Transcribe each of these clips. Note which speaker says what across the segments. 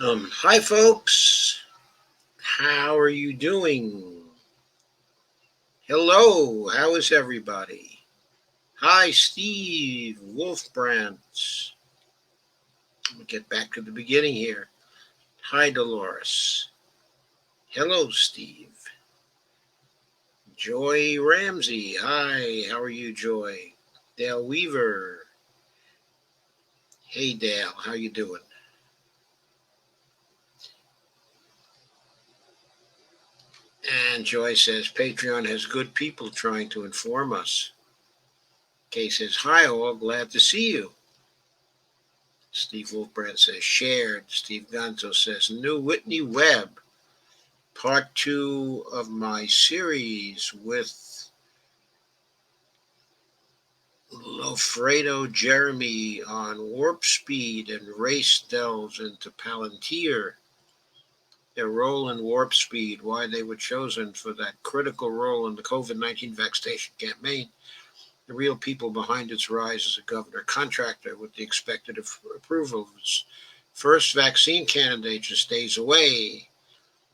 Speaker 1: Hi folks, how are you doing? Hello, how is everybody? Hi Steve Wolfbrandt. Let me get back to the beginning here. Hi Dolores. Hello Steve. Joy Ramsey. Hi, how are you Joy? Dale Weaver. Hey Dale, how you doing? And Joy says Patreon has good people trying to inform us. Kay says, hi all, glad to see you. Steve Wolfbrand says shared. Steve Gonzo says new Whitney Webb, part two of my series with Lofredo Jeremy on warp speed and race delves into Palantir, their role in warp speed, why they were chosen for that critical role in the COVID-19 vaccination campaign, the real people behind its rise as a governor contractor with the expected approval of its first vaccine candidate just days away.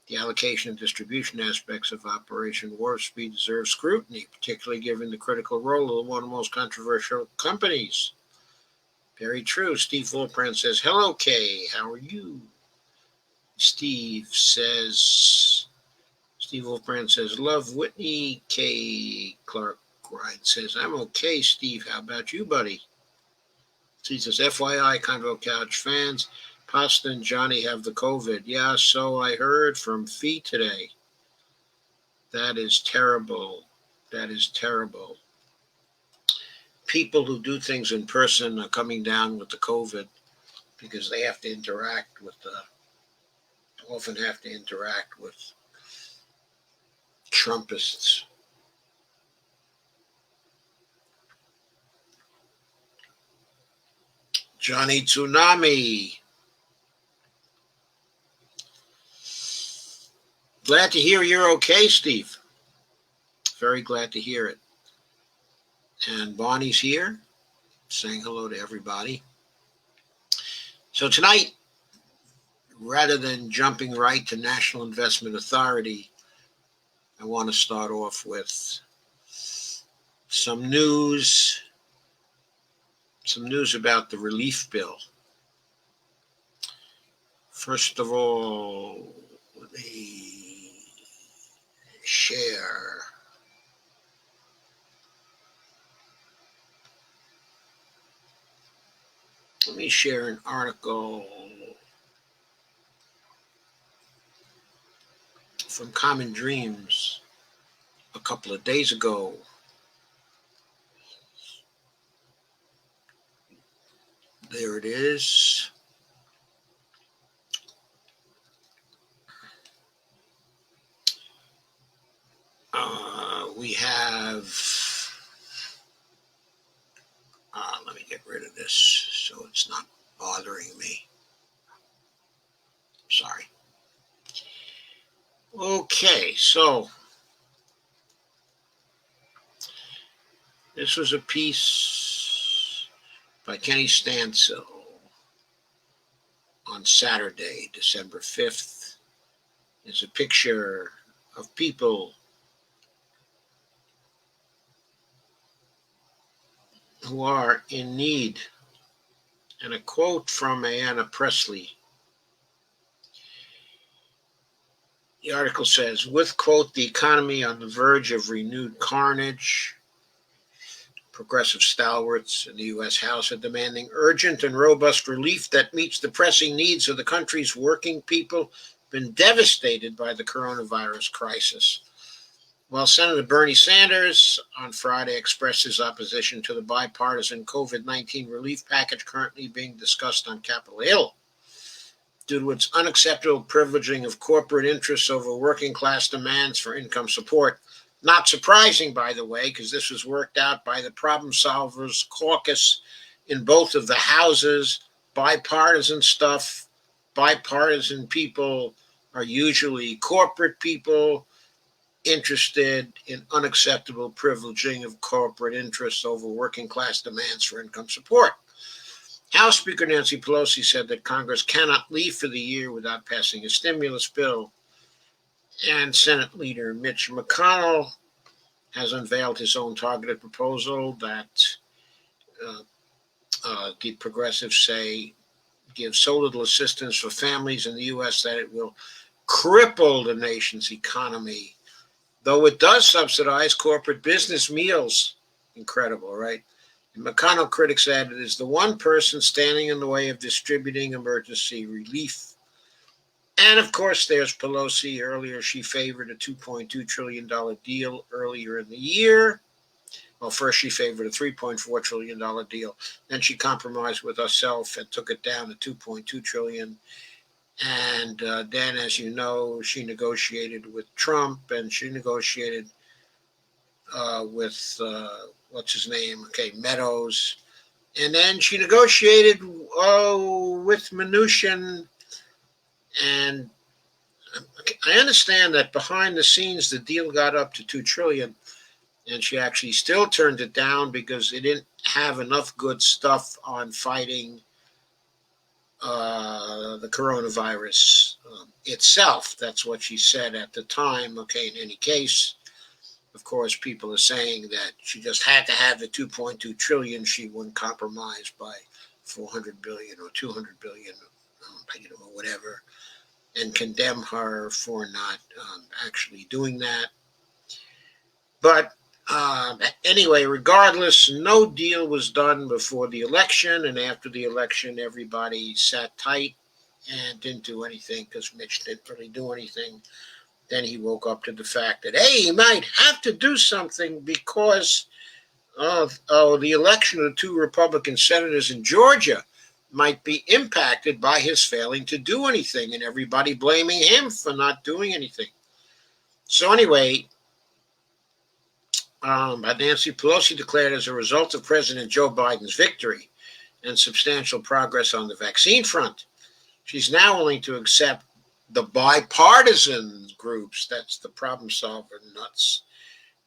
Speaker 1: The allocation and distribution aspects of Operation Warp Speed deserve scrutiny, particularly given the critical role of one of the most controversial companies. Very true. Steve Wolfbrand says, hello, Kay. How are you? Steve says, Steve Wolfbrand says, love Whitney. Kay Clark Ride says, I'm okay, Steve. How about you, buddy? He says, FYI, Convo Couch fans, Pasta and Johnny have the COVID. Yeah, so I heard from Fee today. That is terrible. That is terrible. People who do things in person are coming down with the COVID because they have to interact with often have to interact with Trumpists. Johnny Tsunami. Glad to hear you're okay, Steve. Very glad to hear it. And Bonnie's here, saying hello to everybody. So tonight, rather than jumping right to National Investment Authority, I want to start off with some news about the relief bill. First of all, let me share. Let me share an article from Common Dreams a couple of days ago. There it is. We have, let me get rid of this so it's not bothering me. Sorry. Okay, so this was a piece by Kenny Stansel on Saturday, December 5th. There's a picture of people who are in need. And a quote from Ayanna Pressley. The article says, with, quote, the economy on the verge of renewed carnage, progressive stalwarts in the U.S. House are demanding urgent and robust relief that meets the pressing needs of the country's working people been devastated by the coronavirus crisis. While Senator Bernie Sanders on Friday expressed his opposition to the bipartisan COVID-19 relief package currently being discussed on Capitol Hill, due to its unacceptable privileging of corporate interests over working class demands for income support. Not surprising, by the way, because this was worked out by the Problem Solvers Caucus in both of the houses. Bipartisan stuff, bipartisan people are usually corporate people interested in unacceptable privileging of corporate interests over working class demands for income support. House Speaker Nancy Pelosi said that Congress cannot leave for the year without passing a stimulus bill. And Senate Leader Mitch McConnell has unveiled his own targeted proposal that uh, the progressives say gives so little assistance for families in the U.S. that it will cripple the nation's economy, though it does subsidize corporate business meals. Incredible, right? And McConnell critics said it is the one person standing in the way of distributing emergency relief. And of course, there's Pelosi. Earlier, she favored a $2.2 trillion deal earlier in the year. Well, first she favored a $3.4 trillion deal. Then she compromised with herself and took it down to $2.2 trillion. And then, as you know, she negotiated with Trump, and she negotiated with what's his name? Okay, Meadows. And then she negotiated with Mnuchin. And I understand that behind the scenes, the deal got up to $2 trillion. And she actually still turned it down because it didn't have enough good stuff on fighting the coronavirus itself. That's what she said at the time. Okay, in any case, of course, people are saying that she just had to have the 2.2 trillion. She wouldn't compromise by 400 billion or 200 billion, or whatever, and condemn her for not actually doing that. But anyway, regardless, no deal was done before the election, and after the election, everybody sat tight and didn't do anything because Mitch didn't really do anything. Then he woke up to the fact that, hey, he might have to do something because of the election of the two Republican senators in Georgia might be impacted by his failing to do anything, and everybody blaming him for not doing anything. So anyway, Nancy Pelosi declared as a result of President Joe Biden's victory and substantial progress on the vaccine front, she's now willing to accept the bipartisan groups, that's the problem solver nuts,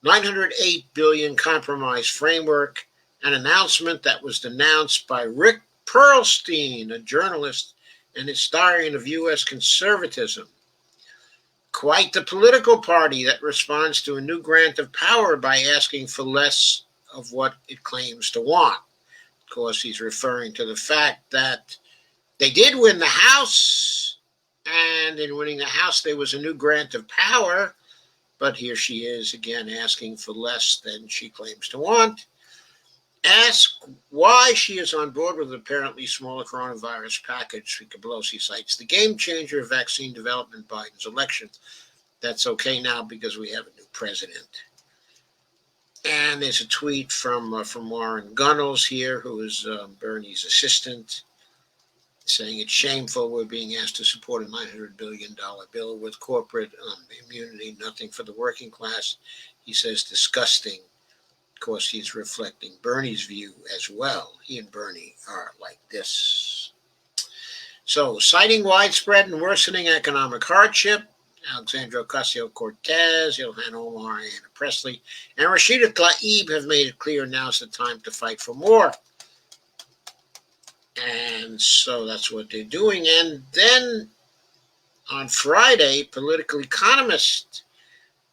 Speaker 1: $908 billion compromise framework, an announcement that was denounced by Rick Perlstein, a journalist and historian of U.S. conservatism. Quite the political party that responds to a new grant of power by asking for less of what it claims to want. Of course, he's referring to the fact that they did win the House, and in winning the House, there was a new grant of power, but here she is again asking for less than she claims to want. Ask why she is on board with an apparently smaller coronavirus package. Speaker Pelosi cites the game changer of vaccine development, Biden's election. That's okay now because we have a new president. And there's a tweet from Warren Gunnels here, who is Bernie's assistant, saying it's shameful we're being asked to support a $900 billion bill with corporate immunity, nothing for the working class. He says disgusting. Of course, he's reflecting Bernie's view as well. He and Bernie are like this. So, citing widespread and worsening economic hardship, Alexandria Ocasio-Cortez, Ilhan Omar, Anna Presley, and Rashida Tlaib have made it clear now's the time to fight for more. And so that's what they're doing. And then on Friday, political economist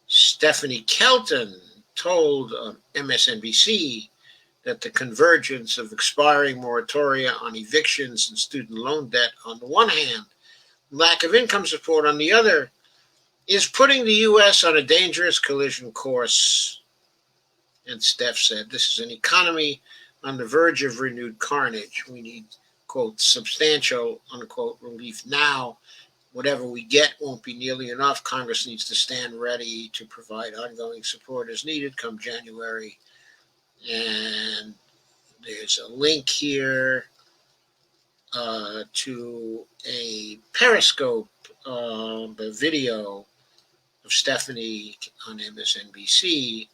Speaker 1: Stephanie Kelton told MSNBC that the convergence of expiring moratoria on evictions and student loan debt on the one hand, lack of income support on the other, is putting the U.S. on a dangerous collision course. And Steph said, this is an economy on the verge of renewed carnage. We need, quote, substantial, unquote, relief now. Whatever we get won't be nearly enough. Congress needs to stand ready to provide ongoing support as needed come January. And there's a link here to a Periscope a video of Stephanie on MSNBC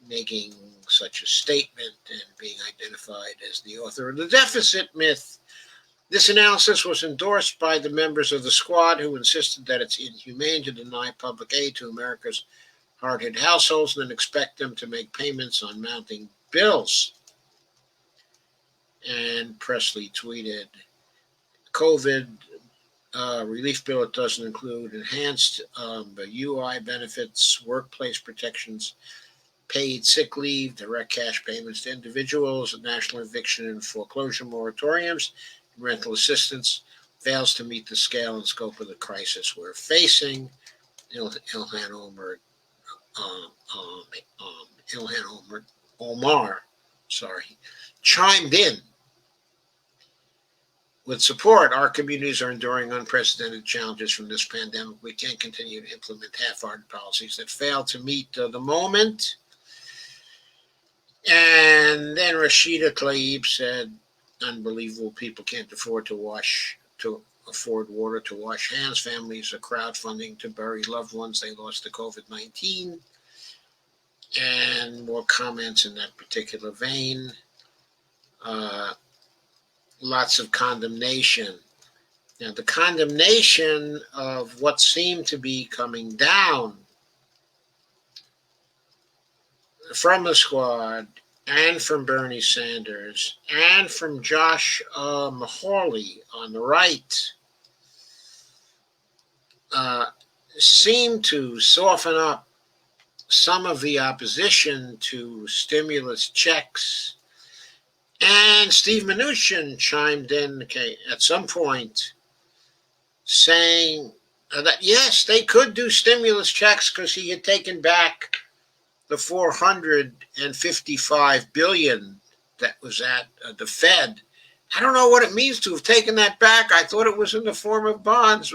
Speaker 1: making such a statement and being identified as the author of The Deficit Myth. This analysis was endorsed by the members of the squad who insisted that it's inhumane to deny public aid to America's hard-hit households and then expect them to make payments on mounting bills. And Presley tweeted, COVID relief bill, it doesn't include enhanced UI benefits, workplace protections, paid sick leave, direct cash payments to individuals, national eviction and foreclosure moratoriums, rental assistance, fails to meet the scale and scope of the crisis we're facing. Ilhan Omar, um, um, Ilhan Omar, chimed in with support. Our communities are enduring unprecedented challenges from this pandemic. We can't continue to implement half-hearted policies that fail to meet the moment. And then Rashida Tlaib said, unbelievable, people can't afford water to wash hands. Families are crowdfunding to bury loved ones they lost to COVID-19. And more comments in that particular vein. Lots of condemnation. Now, the condemnation of what seemed to be coming down from the squad and from Bernie Sanders and from Josh Mahorley on the right seemed to soften up some of the opposition to stimulus checks. And Steve Mnuchin chimed in at some point saying that, yes, they could do stimulus checks because he had taken back the $455 billion that was at the Fed. I don't know what it means to have taken that back. I thought it was in the form of bonds.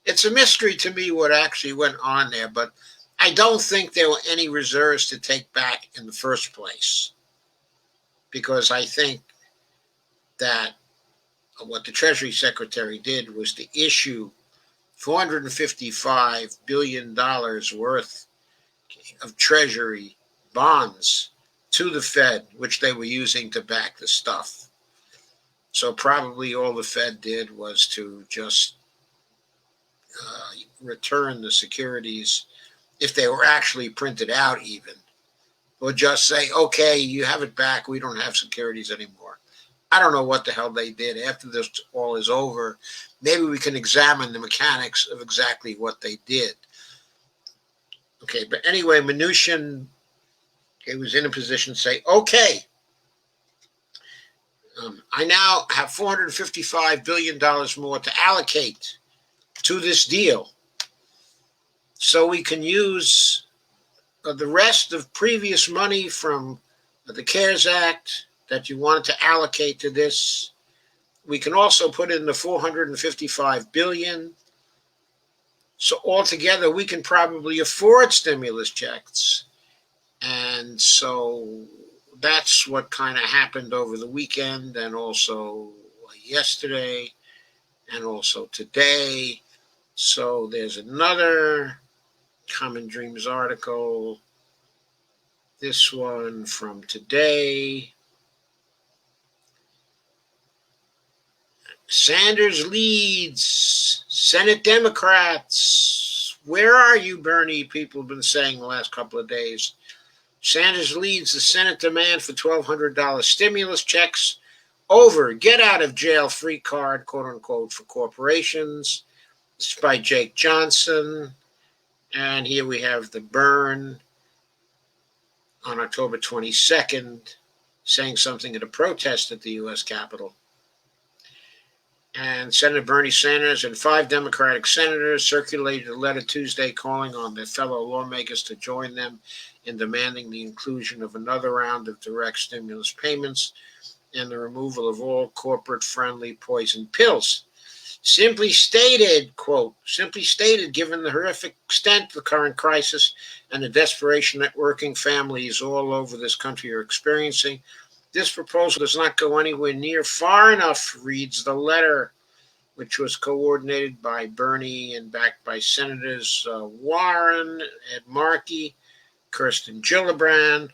Speaker 1: It's a mystery to me what actually went on there, but I don't think there were any reserves to take back in the first place, because I think that what the Treasury Secretary did was to issue $455 billion worth of Treasury bonds to the Fed, which they were using to back the stuff. So probably all the Fed did was to just return the securities, if they were actually printed out even, or just say, okay, you have it back, we don't have securities anymore. I don't know what the hell they did. After this all is over, maybe we can examine the mechanics of exactly what they did. Okay, but anyway, Mnuchin was in a position to say, okay, I now have $455 billion more to allocate to this deal, so we can use the rest of previous money from the CARES Act that you wanted to allocate to this. We can also put in the $455 billion. So altogether, we can probably afford stimulus checks. And so that's what kind of happened over the weekend, and also yesterday, and also today. So there's another Common Dreams article, this one from today. Sanders leads Senate Democrats. Where are you, Bernie? People have been saying the last couple of days. Sanders leads the Senate demand for $1,200 stimulus checks over get out of jail free card, quote unquote, for corporations. This is by Jake Johnson. And here we have the burn on October 22nd, saying something at a protest at the U.S. Capitol. And Senator Bernie Sanders and 5 Democratic senators circulated a letter Tuesday calling on their fellow lawmakers to join them in demanding the inclusion of another round of direct stimulus payments and the removal of all corporate-friendly poison pills. Simply stated, quote, simply stated, given the horrific extent of the current crisis and the desperation that working families all over this country are experiencing, this proposal does not go anywhere near far enough, reads the letter, which was coordinated by Bernie and backed by Senators Warren, Ed Markey, Kirsten Gillibrand,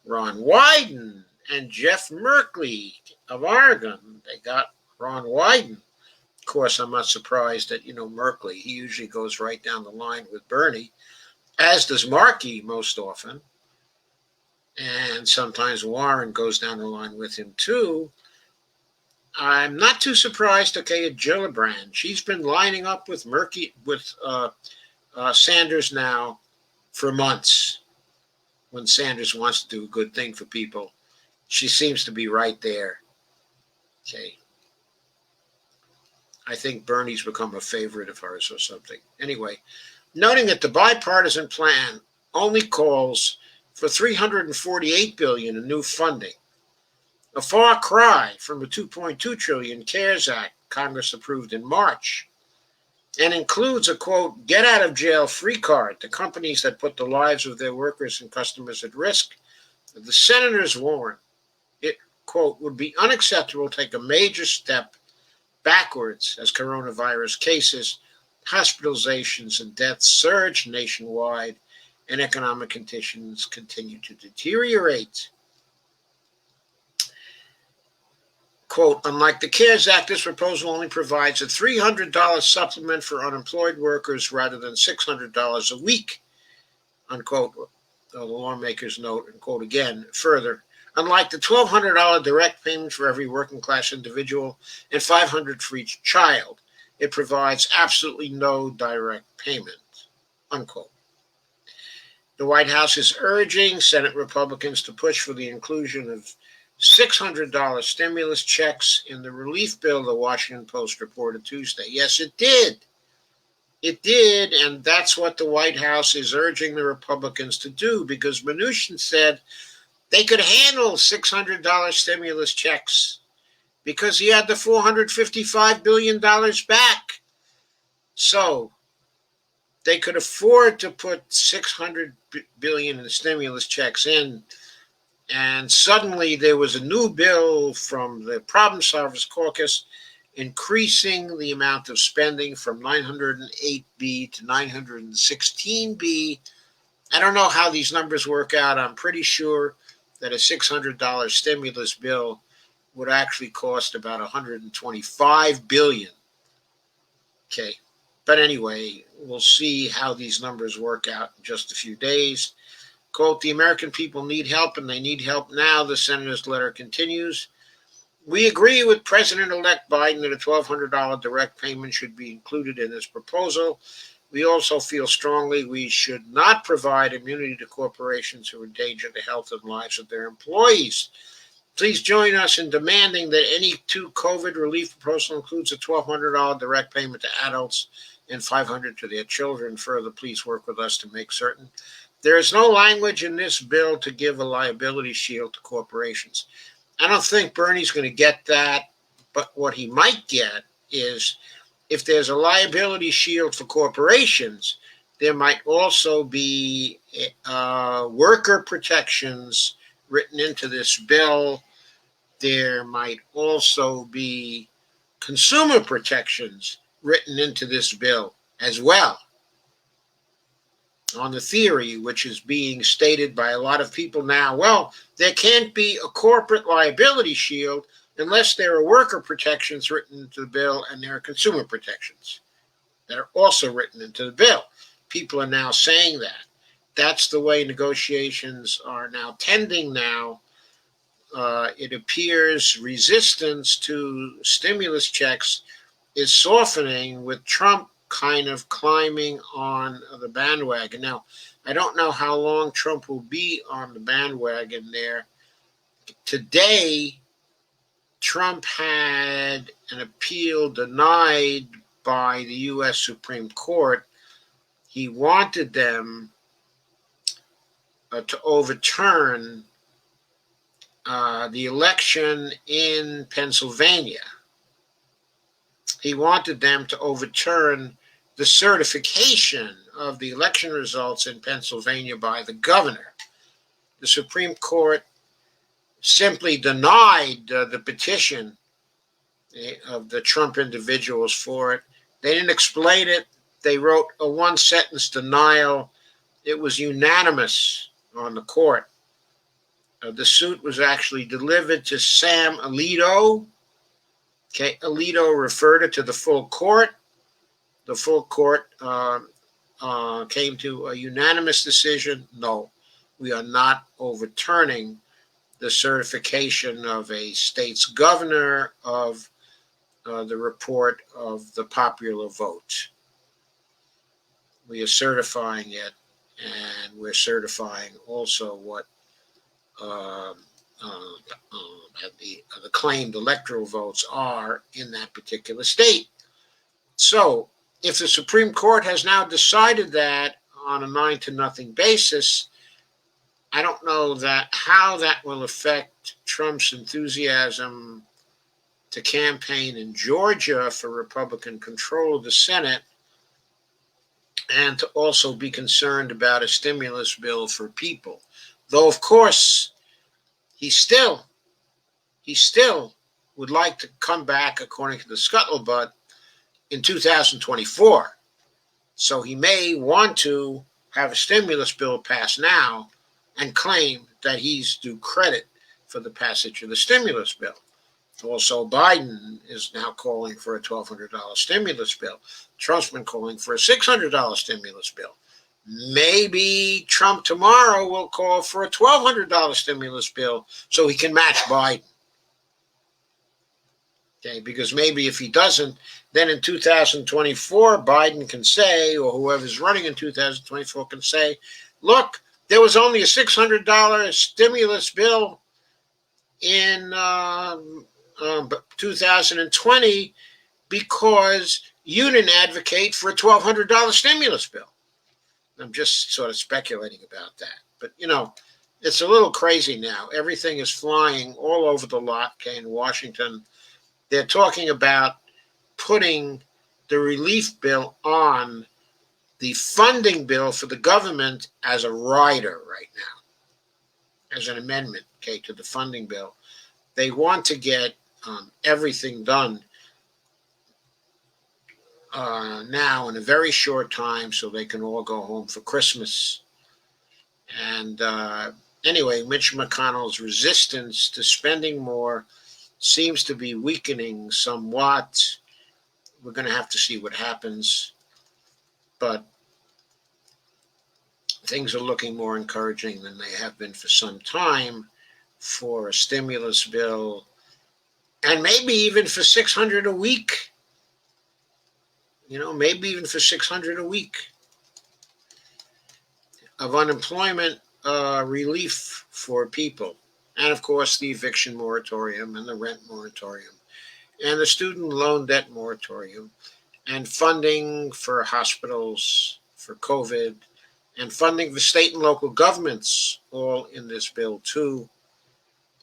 Speaker 1: Ron Wyden, and Jeff Merkley of Oregon. They got Ron Wyden. Of course, I'm not surprised that, Merkley, he usually goes right down the line with Bernie, as does Markey most often. and sometimes Warren goes down the line with him too. I'm not too surprised. Okay, at Gillibrand, she's been lining up with Sanders now for months. When Sanders wants to do a good thing for people, she seems to be right there. Okay, I think Bernie's become a favorite of hers or something. Anyway, noting that the bipartisan plan only calls for $348 billion in new funding, a far cry from the $2.2 trillion CARES Act Congress approved in March, and includes a, quote, get out of jail free card to companies that put the lives of their workers and customers at risk. The senators warn it, quote, would be unacceptable to take a major step backwards as coronavirus cases, hospitalizations, and deaths surge nationwide and economic conditions continue to deteriorate. Quote, unlike the CARES Act, this proposal only provides a $300 supplement for unemployed workers rather than $600 a week, unquote. The lawmakers note, and quote again, further, unlike the $1,200 direct payment for every working class individual and $500 for each child, it provides absolutely no direct payment, unquote. The White House is urging Senate Republicans to push for the inclusion of $600 stimulus checks in the relief bill, the Washington Post reported Tuesday. Yes, it did. It did, and that's what the White House is urging the Republicans to do, because Mnuchin said they could handle $600 stimulus checks because he had the $455 billion back. So they could afford to put $600 billion in stimulus checks in. And suddenly there was a new bill from the Problem Solvers Caucus increasing the amount of spending from 908B to 916B. I don't know how these numbers work out. I'm pretty sure that a $600 stimulus bill would actually cost about $125 billion. Okay. But anyway, we'll see how these numbers work out in just a few days. Quote, the American people need help, and they need help now, the senator's letter continues. We agree with President-elect Biden that a $1,200 direct payment should be included in this proposal. We also feel strongly we should not provide immunity to corporations who endanger the health and lives of their employees. Please join us in demanding that any COVID relief proposal includes a $1,200 direct payment to adults and $500 to their children. Further, please work with us to make certain there is no language in this bill to give a liability shield to corporations. I don't think Bernie's going to get that, but what he might get is if there's a liability shield for corporations, there might also be worker protections written into this bill. There might also be consumer protections written into this bill as well. On the theory, which is being stated by a lot of people now, well, there can't be a corporate liability shield unless there are worker protections written into the bill and there are consumer protections that are also written into the bill. People are now saying that. That's the way negotiations are now tending now. It appears resistance to stimulus checks is softening, with Trump kind of climbing on the bandwagon. Now, I don't know how long Trump will be on the bandwagon there. Today, Trump had an appeal denied by the U.S. Supreme Court. He wanted them to overturn the election in Pennsylvania. He wanted them to overturn the certification of the election results in Pennsylvania by the governor. The Supreme Court simply denied the petition of the Trump individuals for it. They didn't explain it. They wrote a one-sentence denial. It was unanimous on the court. The suit was actually delivered to Sam Alito. Okay, Alito referred it to the full court. The full court came to a unanimous decision. No, we are not overturning the certification of a state's governor of the report of the popular vote. We are certifying it, and we're certifying also what uh, the claimed electoral votes are in that particular state. So, if the Supreme Court has now decided that on a 9-0 basis, I don't know how that will affect Trump's enthusiasm to campaign in Georgia for Republican control of the Senate, and to also be concerned about a stimulus bill for people. Though, of course, he still would like to come back, according to the scuttlebutt, in 2024. So he may want to have a stimulus bill passed now and claim that he's due credit for the passage of the stimulus bill. Also, Biden is now calling for a $1,200 stimulus bill. Trump's been calling for a $600 stimulus bill. Maybe Trump tomorrow will call for a $1,200 stimulus bill so he can match Biden. Okay, because maybe if he doesn't, then in 2024, Biden can say, or whoever's running in 2024 can say, look, there was only a $600 stimulus bill in 2020 because you didn't advocate for a $1,200 stimulus bill. I'm just sort of speculating about that. But, it's a little crazy now. Everything is flying all over the lot, okay, in Washington. They're talking about putting the relief bill on the funding bill for the government as a rider right now, as an amendment, okay, to the funding bill. They want to get everything done now in a very short time so they can all go home for Christmas. And anyway, Mitch McConnell's resistance to spending more seems to be weakening somewhat. We're going to have to see what happens. But things are looking more encouraging than they have been for some time for a stimulus bill, and maybe even for $600 a week. Maybe even for $600 a week of unemployment relief for people. And of course, the eviction moratorium and the rent moratorium and the student loan debt moratorium and funding for hospitals for COVID and funding for state and local governments, all in this bill too.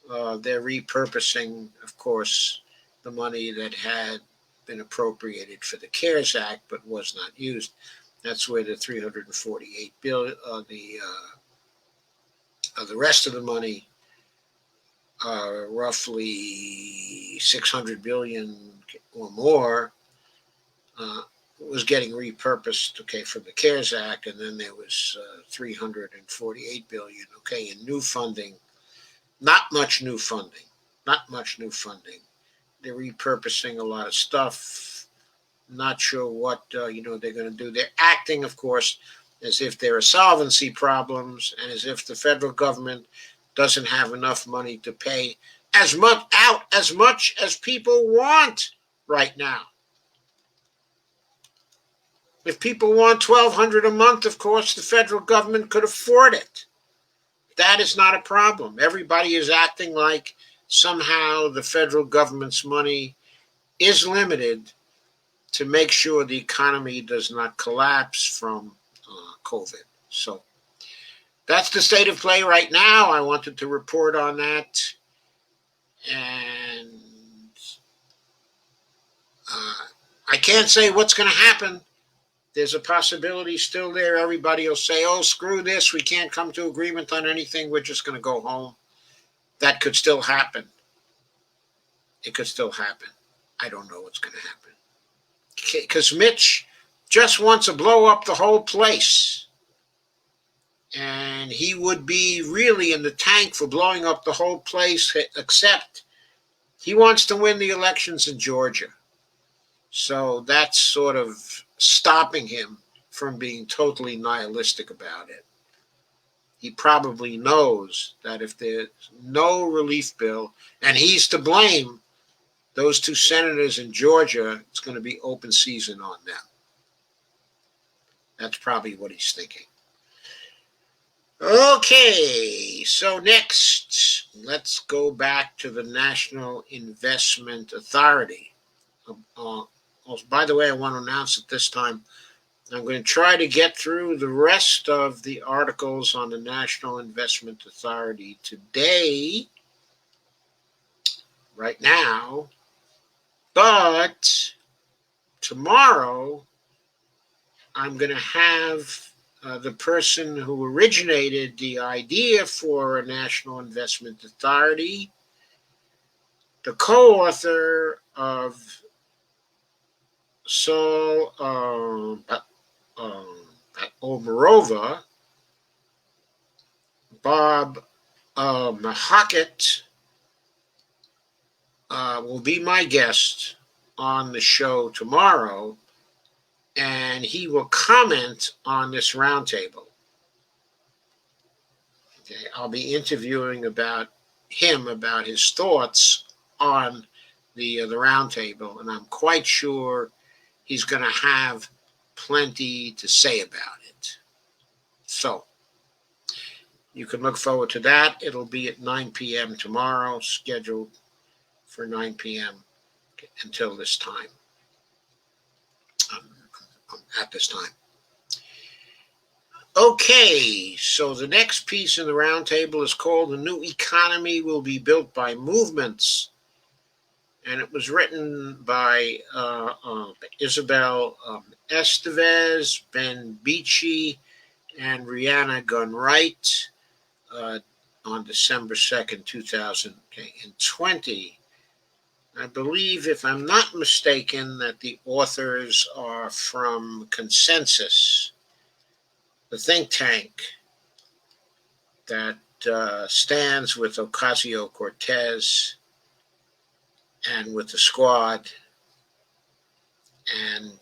Speaker 1: They're repurposing, of course, the money that had been appropriated for the CARES Act but was not used. That's where the $348 billion, the rest of the money, roughly $600 billion or more, was getting repurposed, okay, from the CARES Act, and then there was $348 billion, okay, in new funding. Not much new funding. They're repurposing a lot of stuff. Not sure what they're going to do. They're acting, of course, as if there are solvency problems and as if the federal government doesn't have enough money to pay as much as people want right now. If people want $1,200 a month, of course, the federal government could afford it. That is not a problem. Everybody is acting like somehow the federal government's money is limited to make sure the economy does not collapse from COVID. So that's the state of play right now. I wanted to report on that. And I can't say what's going to happen. There's a possibility still there. Everybody will say, oh, screw this. We can't come to agreement on anything. We're just going to go home. That could still happen. It could still happen. I don't know what's going to happen. Because Mitch just wants to blow up the whole place. And he would be really in the tank for blowing up the whole place, except he wants to win the elections in Georgia. So that's sort of stopping him from being totally nihilistic about it. he probably knows that if there's no relief bill, and he's to blame, those two senators in Georgia, it's going to be open season on them. That's probably what he's thinking. Okay, so next, let's go back to the National Investment Authority. By the way, I want to announce at this time, I'm going to try to get through the rest of the articles on the National Investment Authority today, right now, but tomorrow I'm going to have the person who originated the idea for a National Investment Authority, the co-author of Saul Omarova, Bob Mahocket, will be my guest on the show tomorrow, and he will comment on this roundtable. Okay, I'll be interviewing about his thoughts on the roundtable, and I'm quite sure he's going to have plenty to say about it. So you can look forward to that. It'll be at 9 p.m. tomorrow, scheduled for 9 p.m. until this time. At this time. Okay, so the next piece in the roundtable is called "The New Economy Will Be Built by Movements," and it was written by Isabel Estevez, Ben Beachy, and Rihanna Gunn-Wright on December 2nd, 2020. I believe, if I'm not mistaken, that the authors are from Consensus, the think tank that stands with Ocasio-Cortez and with the squad, and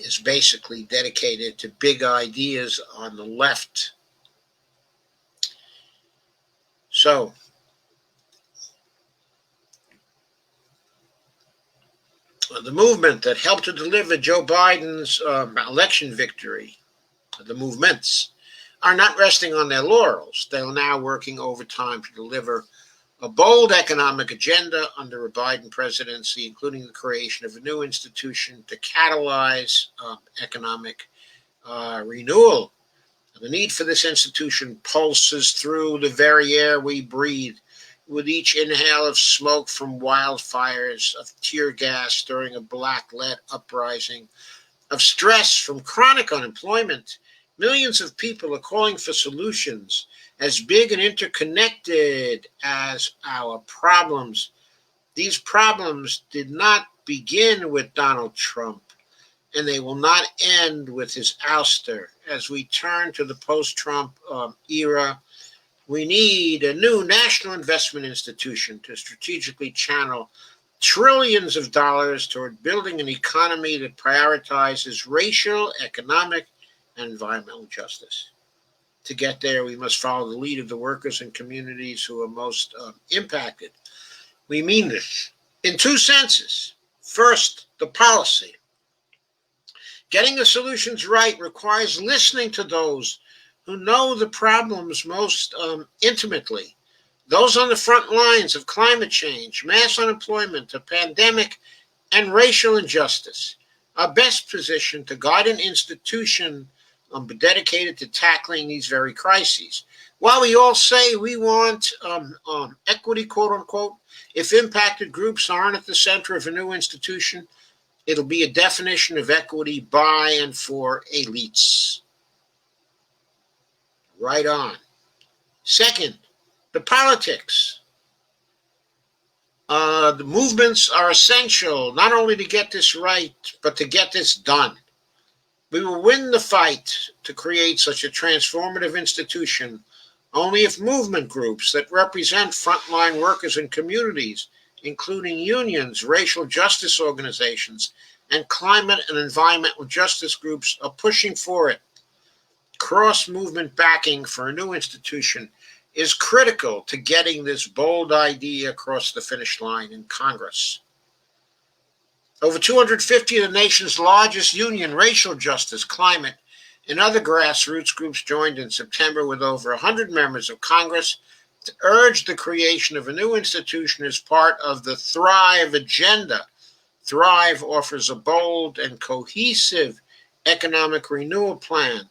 Speaker 1: is basically dedicated to big ideas on the left. So, the movement that helped to deliver Joe Biden's election victory, the movements, are not resting on their laurels. They are now working overtime to deliver a bold economic agenda under a Biden presidency, including the creation of a new institution to catalyze economic renewal. The need for this institution pulses through the very air we breathe, with each inhale of smoke from wildfires, of tear gas during a black lead uprising, of stress from chronic unemployment. Millions of people are calling for solutions as big and interconnected as our problems. These problems did not begin with Donald Trump, and they will not end with his ouster. As we turn to the post-Trump era, we need a new national investment institution to strategically channel trillions of dollars toward building an economy that prioritizes racial, economic, and environmental justice. To get there, we must follow the lead of the workers and communities who are most impacted. We mean this in two senses. First, the policy. Getting the solutions right requires listening to those who know the problems most intimately, those on the front lines of climate change, mass unemployment, a pandemic, and racial injustice, are best positioned to guide an institution dedicated to tackling these very crises. While we all say we want equity, quote unquote, if impacted groups aren't at the center of a new institution, it'll be a definition of equity by and for elites. Right on. Second, the politics. The movements are essential not only to get this right, but to get this done. We will win the fight to create such a transformative institution only if movement groups that represent frontline workers and communities, including unions, racial justice organizations, and climate and environmental justice groups are pushing for it. Cross-movement backing for a new institution is critical to getting this bold idea across the finish line in Congress. Over 250 of the nation's largest union, racial justice, climate, and other grassroots groups joined in September with over 100 members of Congress to urge the creation of a new institution as part of the Thrive agenda. Thrive offers a bold and cohesive economic renewal plan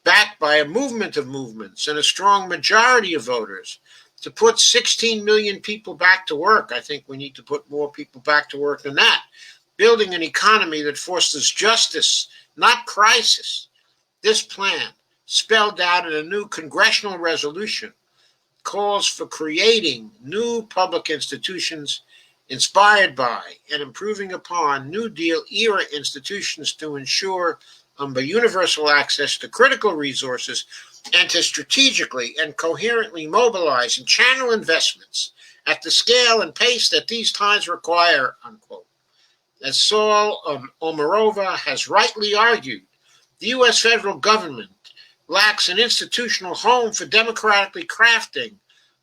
Speaker 1: backed by a movement of movements and a strong majority of voters to put 16 million people back to work. I think we need to put more people back to work than that. Building an economy that fosters justice, not crisis. This plan, spelled out in a new congressional resolution, calls for creating new public institutions inspired by and improving upon New Deal era institutions to ensure universal access to critical resources and to strategically and coherently mobilize and channel investments at the scale and pace that these times require, unquote. As Saul Omarova has rightly argued, the U.S. federal government lacks an institutional home for democratically crafting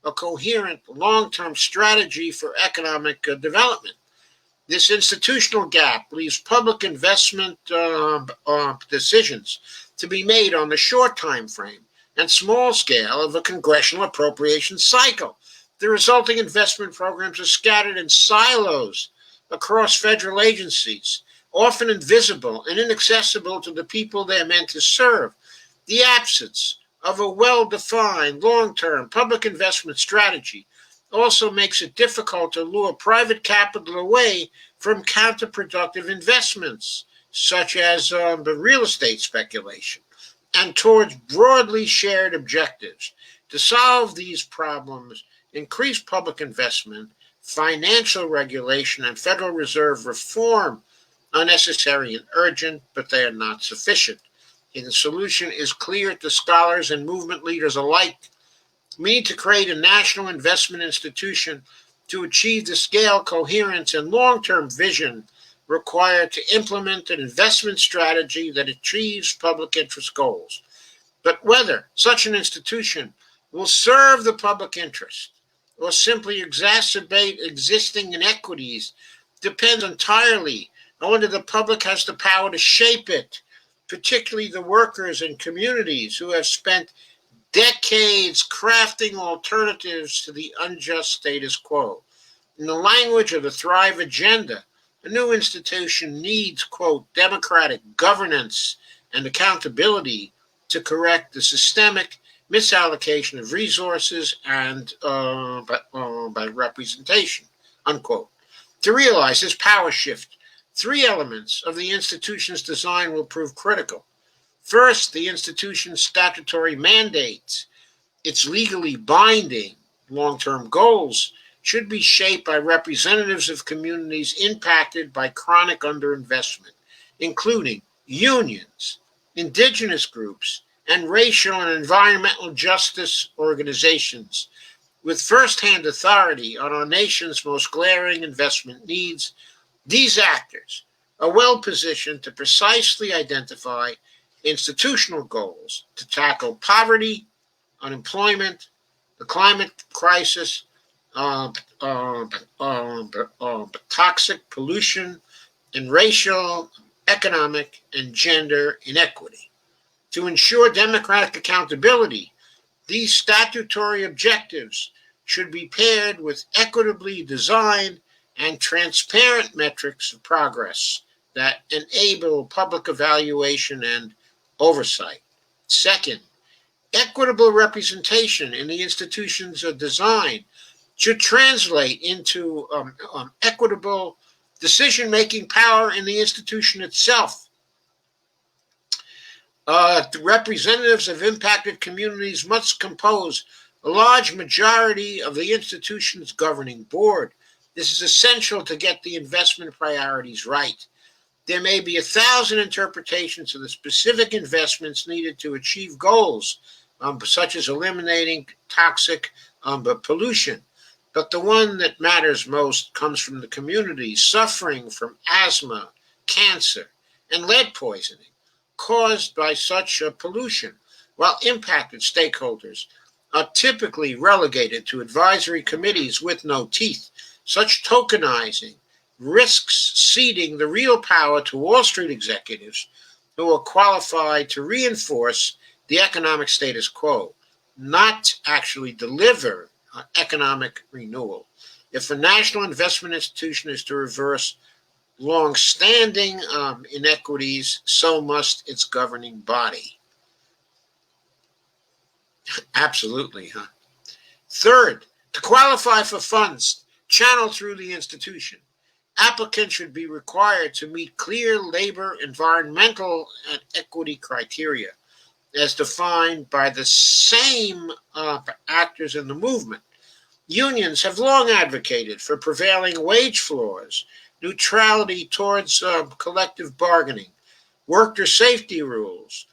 Speaker 1: a coherent long-term strategy for economic development. This institutional gap leaves public investment decisions to be made on the short time frame and small scale of a congressional appropriation cycle. The resulting investment programs are scattered in silos across federal agencies, often invisible and inaccessible to the people they're meant to serve. The absence of a well-defined long-term public investment strategy also makes it difficult to lure private capital away from counterproductive investments, such as the real estate speculation, and towards broadly shared objectives. To solve these problems, increased public investment, financial regulation, and Federal Reserve reform are necessary and urgent, but they are not sufficient. And the solution is clear to scholars and movement leaders alike. We need to create a national investment institution to achieve the scale, coherence, and long-term vision required to implement an investment strategy that achieves public interest goals. But whether such an institution will serve the public interest or simply exacerbate existing inequities depends entirely on whether the public has the power to shape it, particularly the workers and communities who have spent decades crafting alternatives to the unjust status quo. In the language of the Thrive agenda, a new institution needs, quote, democratic governance and accountability to correct the systemic misallocation of resources and by representation, unquote. To realize this power shift, three elements of the institution's design will prove critical. First, the institution's statutory mandates. Its legally binding long-term goals should be shaped by representatives of communities impacted by chronic underinvestment, including unions, indigenous groups, and racial and environmental justice organizations. With firsthand authority on our nation's most glaring investment needs, these actors are well positioned to precisely identify institutional goals to tackle poverty, unemployment, the climate crisis, toxic pollution, and racial, economic, and gender inequity. To ensure democratic accountability, these statutory objectives should be paired with equitably designed and transparent metrics of progress that enable public evaluation and oversight. Second, equitable representation in the institution's design should translate into equitable decision-making power in the institution itself. The representatives of impacted communities must compose a large majority of the institution's governing board. This is essential to get the investment priorities right. There may be 1,000 interpretations of the specific investments needed to achieve goals, such as eliminating toxic pollution. But the one that matters most comes from the communities suffering from asthma, cancer, and lead poisoning caused by such pollution, while impacted stakeholders are typically relegated to advisory committees with no teeth. Such tokenizing risks ceding the real power to Wall Street executives who are qualified to reinforce the economic status quo, not actually deliver economic renewal. If a national investment institution is to reverse long-standing inequities, so must its governing body. Absolutely, huh? Third, to qualify for funds channeled through the institution, applicants should be required to meet clear labor, environmental, and equity criteria as defined by the same actors in the movement. Unions have long advocated for prevailing wage floors, neutrality towards collective bargaining, worker safety rules,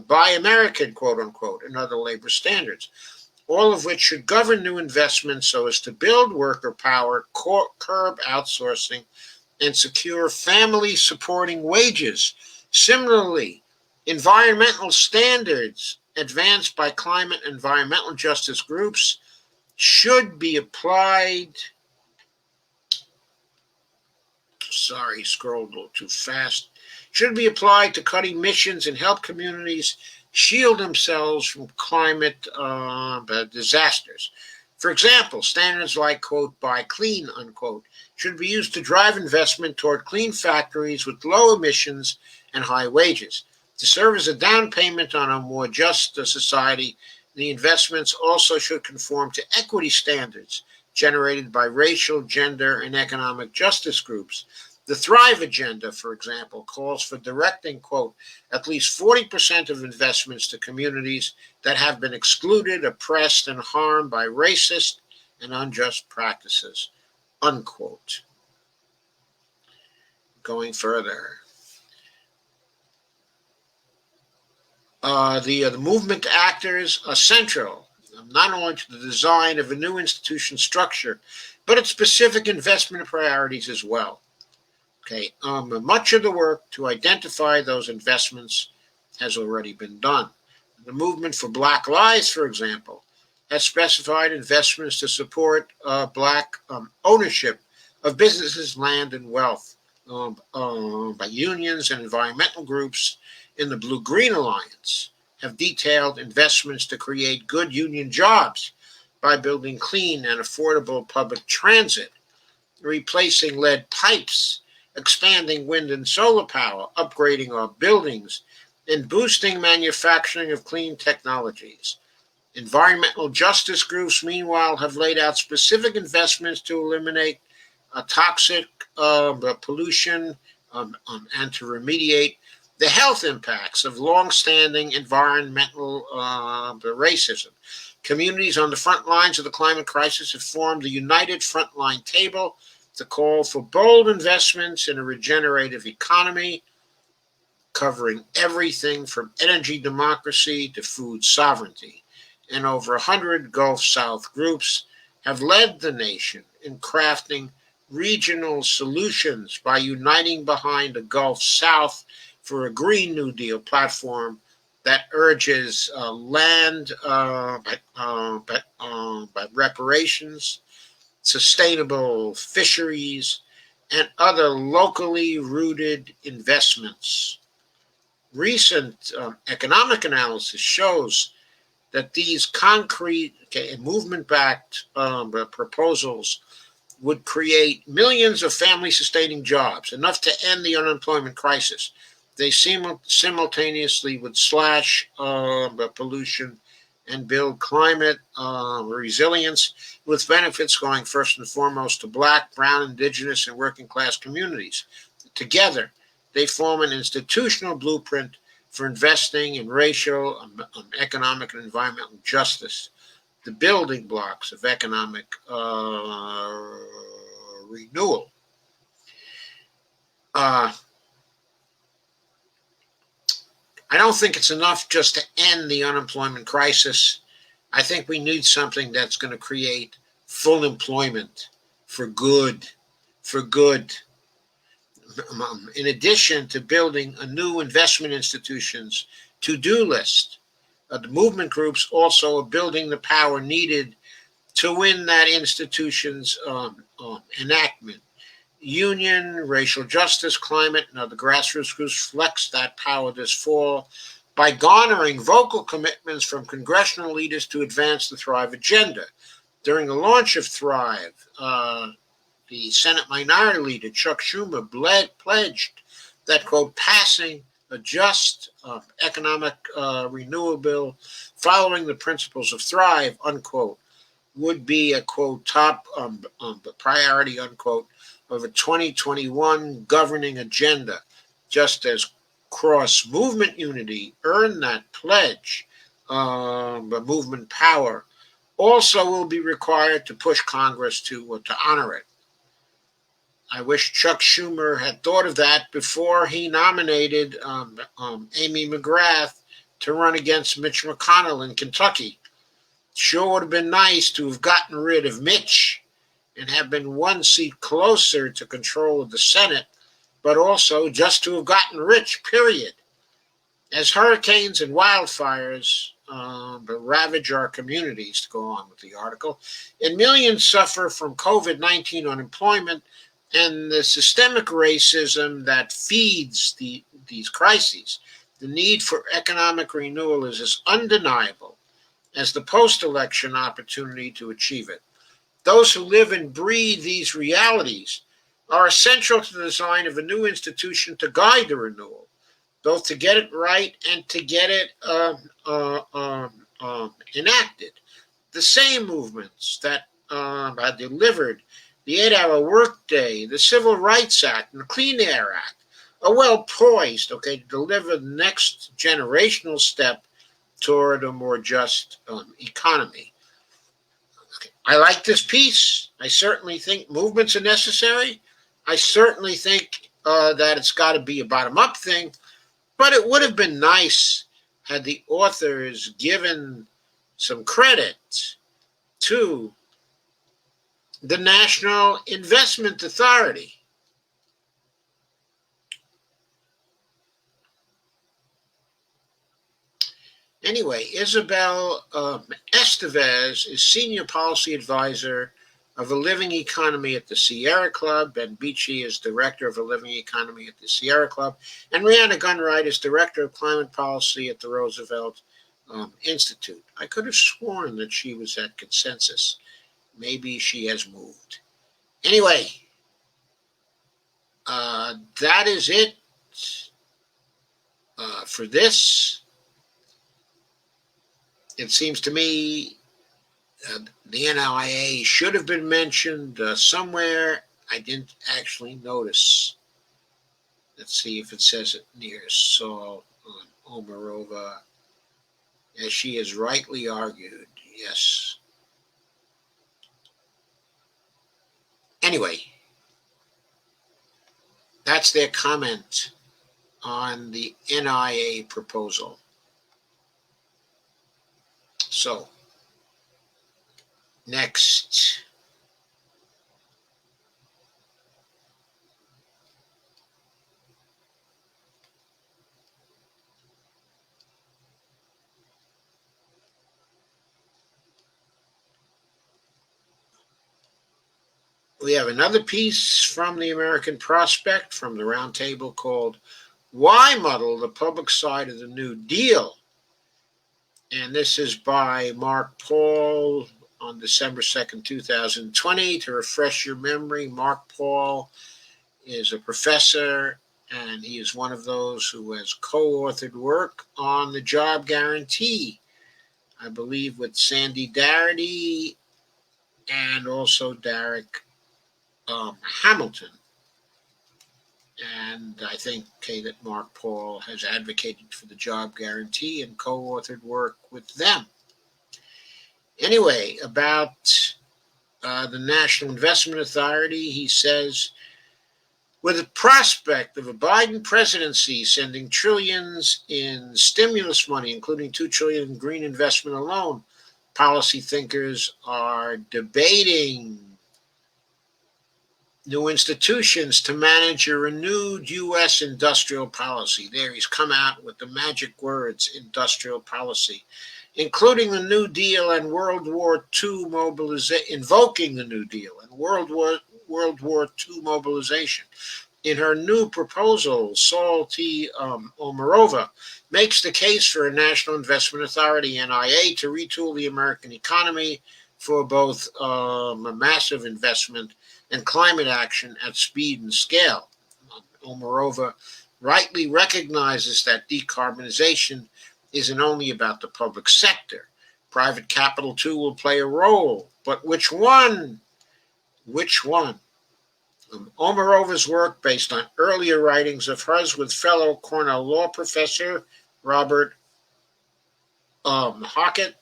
Speaker 1: buy American, quote unquote, and other labor standards, all of which should govern new investments so as to build worker power, curb outsourcing, and secure family supporting wages. Similarly, environmental standards advanced by climate and environmental justice groups should be applied. Sorry, scrolled a little too fast. Should be applied to cut emissions and help communities shield themselves from climate disasters. For example, standards like, quote, buy clean, unquote, should be used to drive investment toward clean factories with low emissions and high wages. To serve as a down payment on a more just society, the investments also should conform to equity standards generated by racial, gender, and economic justice groups. The Thrive Agenda, for example, calls for directing, quote, at least 40% of investments to communities that have been excluded, oppressed, and harmed by racist and unjust practices, unquote. Going further. The movement actors are central, not only to the design of a new institution structure, but its specific investment priorities as well. Okay, much of the work to identify those investments has already been done. The movement for Black Lives, for example, has specified investments to support Black ownership of businesses, land, and wealth by unions and environmental groups in the Blue-Green Alliance have detailed investments to create good union jobs by building clean and affordable public transit, replacing lead pipes, expanding wind and solar power, upgrading our buildings, and boosting manufacturing of clean technologies. Environmental justice groups, meanwhile, have laid out specific investments to eliminate toxic pollution and to remediate the health impacts of long-standing environmental racism. Communities on the front lines of the climate crisis have formed the United Frontline Table to call for bold investments in a regenerative economy, covering everything from energy democracy to food sovereignty. And over 100 Gulf South groups have led the nation in crafting regional solutions by uniting behind the Gulf South for a Green New Deal platform that urges land reparations, sustainable fisheries, and other locally rooted investments. Recent economic analysis shows that these concrete movement-backed proposals would create millions of family-sustaining jobs, enough to end the unemployment crisis. They simultaneously would slash pollution and build climate resilience, with benefits going first and foremost to Black, Brown, Indigenous, and working-class communities. Together, they form an institutional blueprint for investing in racial, economic, and environmental justice, the building blocks of economic renewal. I don't think it's enough just to end the unemployment crisis. I think we need something that's going to create full employment for good. in addition to building a new investment institutions to-do list, the movement groups also are building the power needed to win that institution's enactment. Union, racial justice, climate, and other grassroots groups flex that power this fall by garnering vocal commitments from congressional leaders to advance the Thrive agenda. During the launch of Thrive, the Senate Minority Leader, Chuck Schumer, pledged that, quote, passing a just economic renewal bill following the principles of Thrive, unquote, would be a, quote, top priority, unquote, of a 2021 governing agenda, just as cross-movement unity earned that pledge, the movement power also will be required to push Congress to honor it. I wish Chuck Schumer had thought of that before he nominated Amy McGrath to run against Mitch McConnell in Kentucky. Sure would have been nice to have gotten rid of Mitch and have been one seat closer to control of the Senate, but also just to have gotten rich, period. As hurricanes and wildfires ravage our communities, to go on with the article, and millions suffer from COVID-19 unemployment and the systemic racism that feeds these crises, the need for economic renewal is as undeniable as the post-election opportunity to achieve it. Those who live and breathe these realities are essential to the design of a new institution to guide the renewal, both to get it right and to get it enacted. The same movements that had delivered the 8-hour workday, the Civil Rights Act, and the Clean Air Act are well poised, to deliver the next generational step toward a more just economy. I like this piece. I certainly think movements are necessary. I certainly think that it's got to be a bottom-up thing, but it would have been nice had the authors given some credit to the National Investment Authority. Anyway, Isabel Estevez is Senior Policy Advisor of a Living Economy at the Sierra Club. Ben Beachy is Director of a Living Economy at the Sierra Club. And Rihanna Gunright is Director of Climate Policy at the Roosevelt Institute. I could have sworn that she was at Consensus. Maybe she has moved. Anyway, that is it for this. It seems to me the NIA should have been mentioned somewhere. I didn't actually notice. Let's see if it says it near Saul Omarova, as she has rightly argued. Yes. Anyway, that's their comment on the NIA proposal. So, next. We have another piece from the American Prospect from the Roundtable called Why Muddle the Public Side of the New Deal? And this is by Mark Paul on December 2nd, 2020. To refresh your memory, Mark Paul is a professor, and he is one of those who has co-authored work on the job guarantee, I believe with Sandy Darity and also Derek Hamilton. And I think that Mark Paul has advocated for the job guarantee and co-authored work with them. Anyway, about the National Investment Authority, he says, with the prospect of a Biden presidency sending trillions in stimulus money, including $2 trillion in green investment alone, policy thinkers are debating new institutions to manage a renewed U.S. industrial policy. There he's come out with the magic words, industrial policy, including the New Deal and World War II mobilization, invoking the New Deal and World War II mobilization. In her new proposal, Saul T. Omarova makes the case for a National Investment Authority, NIA, to retool the American economy for both a massive investment and climate action at speed and scale. Omarova rightly recognizes that decarbonization isn't only about the public sector. Private capital, too, will play a role. But which one? Which one? Omarova's work, based on earlier writings of hers with fellow Cornell law professor Robert Hockett,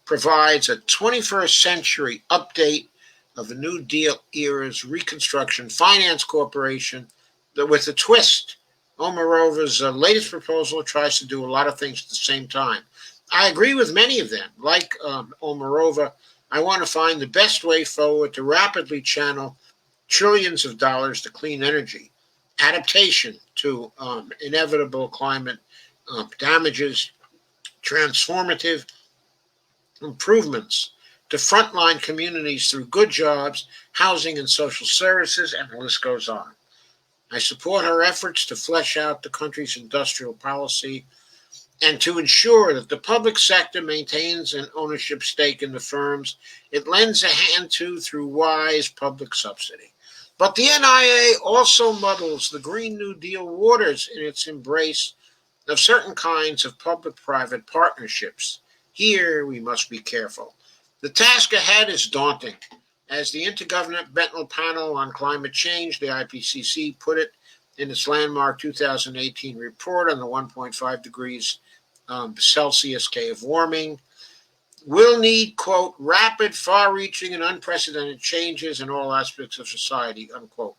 Speaker 1: provides a 21st century update of the New Deal era's Reconstruction Finance Corporation with a twist. Omarova's latest proposal tries to do a lot of things at the same time. I agree with many of them. Like Omarova, I want to find the best way forward to rapidly channel trillions of dollars to clean energy, adaptation to inevitable climate damages, transformative improvements to frontline communities through good jobs, housing, and social services, and the list goes on. I support her efforts to flesh out the country's industrial policy and to ensure that the public sector maintains an ownership stake in the firms it lends a hand to through wise public subsidy. But the NIA also muddles the Green New Deal waters in its embrace of certain kinds of public-private partnerships. Here we must be careful. The task ahead is daunting. As the Intergovernmental Panel on Climate Change, the IPCC, put it in its landmark 2018 report on the 1.5 degrees Celsius K of warming, will need, quote, rapid, far-reaching, and unprecedented changes in all aspects of society, unquote.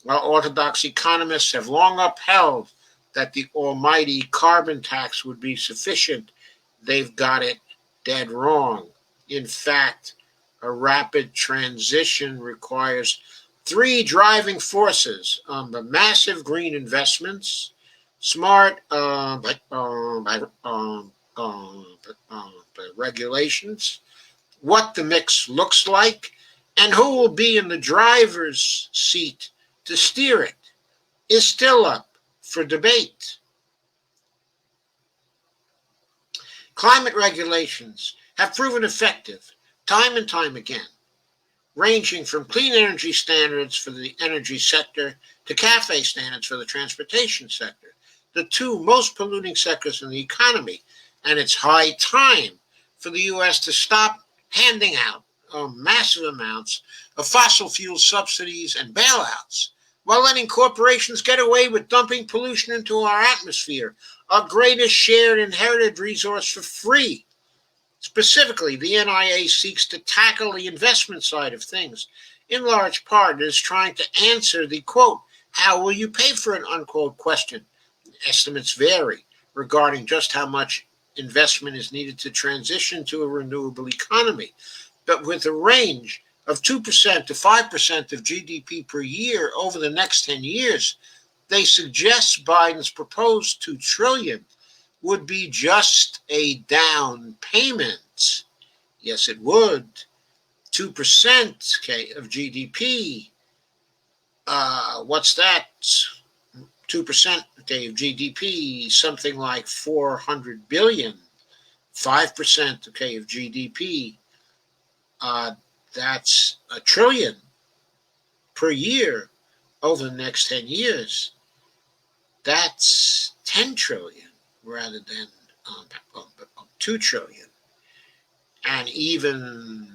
Speaker 1: While orthodox economists have long upheld that the almighty carbon tax would be sufficient, they've got it dead wrong. In fact, a rapid transition requires three driving forces: massive green investments, smart regulations, what the mix looks like, and who will be in the driver's seat to steer it is still up for debate. Climate regulations have proven effective time and time again, ranging from clean energy standards for the energy sector to CAFE standards for the transportation sector, the two most polluting sectors in the economy. And it's high time for the U.S. to stop handing out massive amounts of fossil fuel subsidies and bailouts while letting corporations get away with dumping pollution into our atmosphere, our greatest shared inherited resource, for free. Specifically, the NIA seeks to tackle the investment side of things. In large part, it is trying to answer the, quote, how will you pay for it, unquote, question. Estimates vary regarding just how much investment is needed to transition to a renewable economy, but with a range of 2% to 5% of GDP per year over the next 10 years, they suggest Biden's proposed $2 trillion would be just a down payment. Yes, it would. 2% of GDP. What's that? 2% of GDP, something like 400 billion. 5% of GDP, that's $1 trillion per year over the next 10 years. That's 10 trillion rather than 2 trillion. And even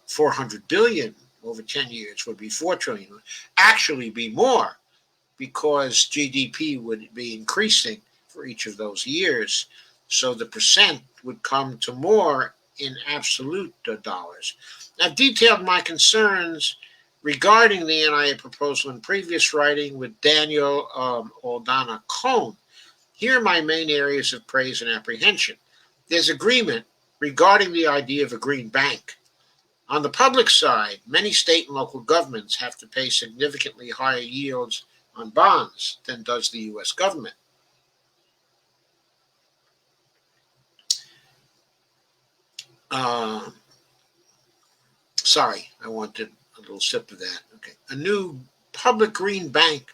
Speaker 1: 400 billion over 10 years would be 4 trillion. Actually be more, because GDP would be increasing for each of those years. So the percent would come to more in absolute dollars. I've detailed my concerns regarding the NIA proposal in previous writing with Daniel Aldana Cohn. Here are my main areas of praise and apprehension. There's agreement regarding the idea of a green bank. On the public side, many state and local governments have to pay significantly higher yields on bonds than does the U.S. government. Uh, Sorry, I wanted a little sip of that. Okay. A new public green bank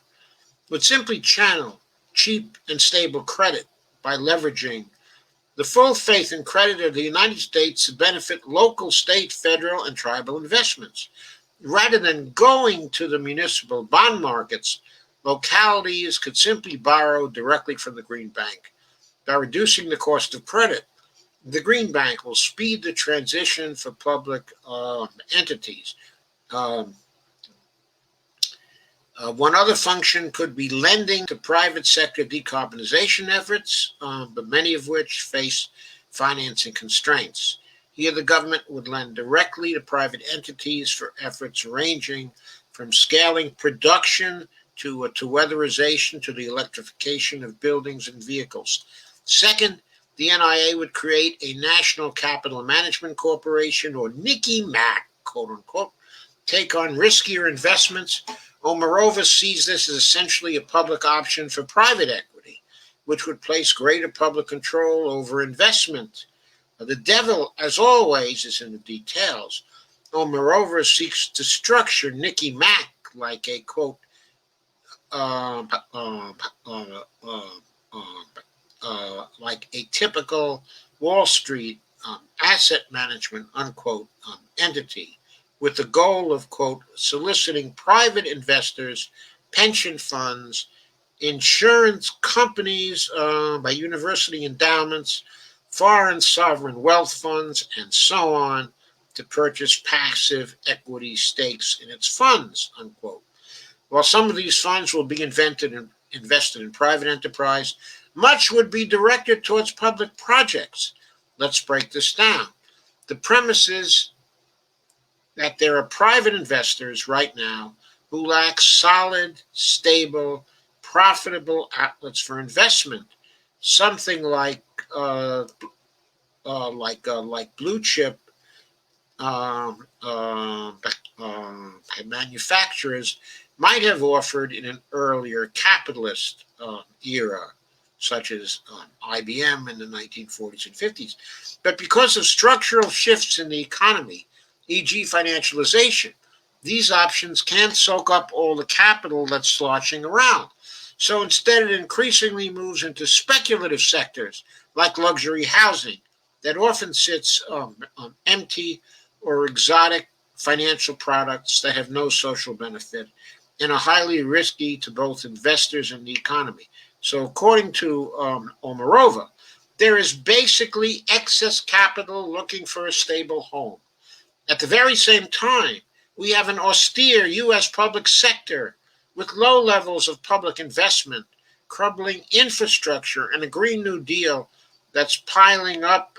Speaker 1: would simply channel cheap and stable credit by leveraging the full faith and credit of the United States to benefit local, state, federal, and tribal investments. Rather than going to the municipal bond markets, localities could simply borrow directly from the Green Bank. By reducing the cost of credit, the Green Bank will speed the transition for public entities. Um, One other function could be lending to private sector decarbonization efforts, but many of which face financing constraints. Here, the government would lend directly to private entities for efforts ranging from scaling production to weatherization to the electrification of buildings and vehicles. Second, the NIA would create a National Capital Management Corporation, or NICI MAC, quote unquote, take on riskier investments. Omarova sees this as essentially a public option for private equity, which would place greater public control over investment. The devil, as always, is in the details. Omarova seeks to structure Nicky Mack like a, quote, uh, uh, uh, uh, like a typical Wall Street asset management, unquote, entity, with the goal of, quote, soliciting private investors, pension funds, insurance companies, by university endowments, foreign sovereign wealth funds, and so on, to purchase passive equity stakes in its funds, unquote. While some of these funds will be invested in private enterprise, much would be directed towards public projects. Let's break this down. The premise is that there are private investors right now who lack solid, stable, profitable outlets for investment. Something like blue chip um, uh, manufacturers might have offered in an earlier capitalist era, such as IBM in the 1940s and 50s. But because of structural shifts in the economy, e.g., financialization, these options can't soak up all the capital that's sloshing around. So instead, it increasingly moves into speculative sectors like luxury housing that often sits empty, or exotic financial products that have no social benefit and are highly risky to both investors and the economy. So, according to Omarova, there is basically excess capital looking for a stable home. At the very same time, we have an austere U.S. public sector with low levels of public investment, crumbling infrastructure, and a Green New Deal that's piling up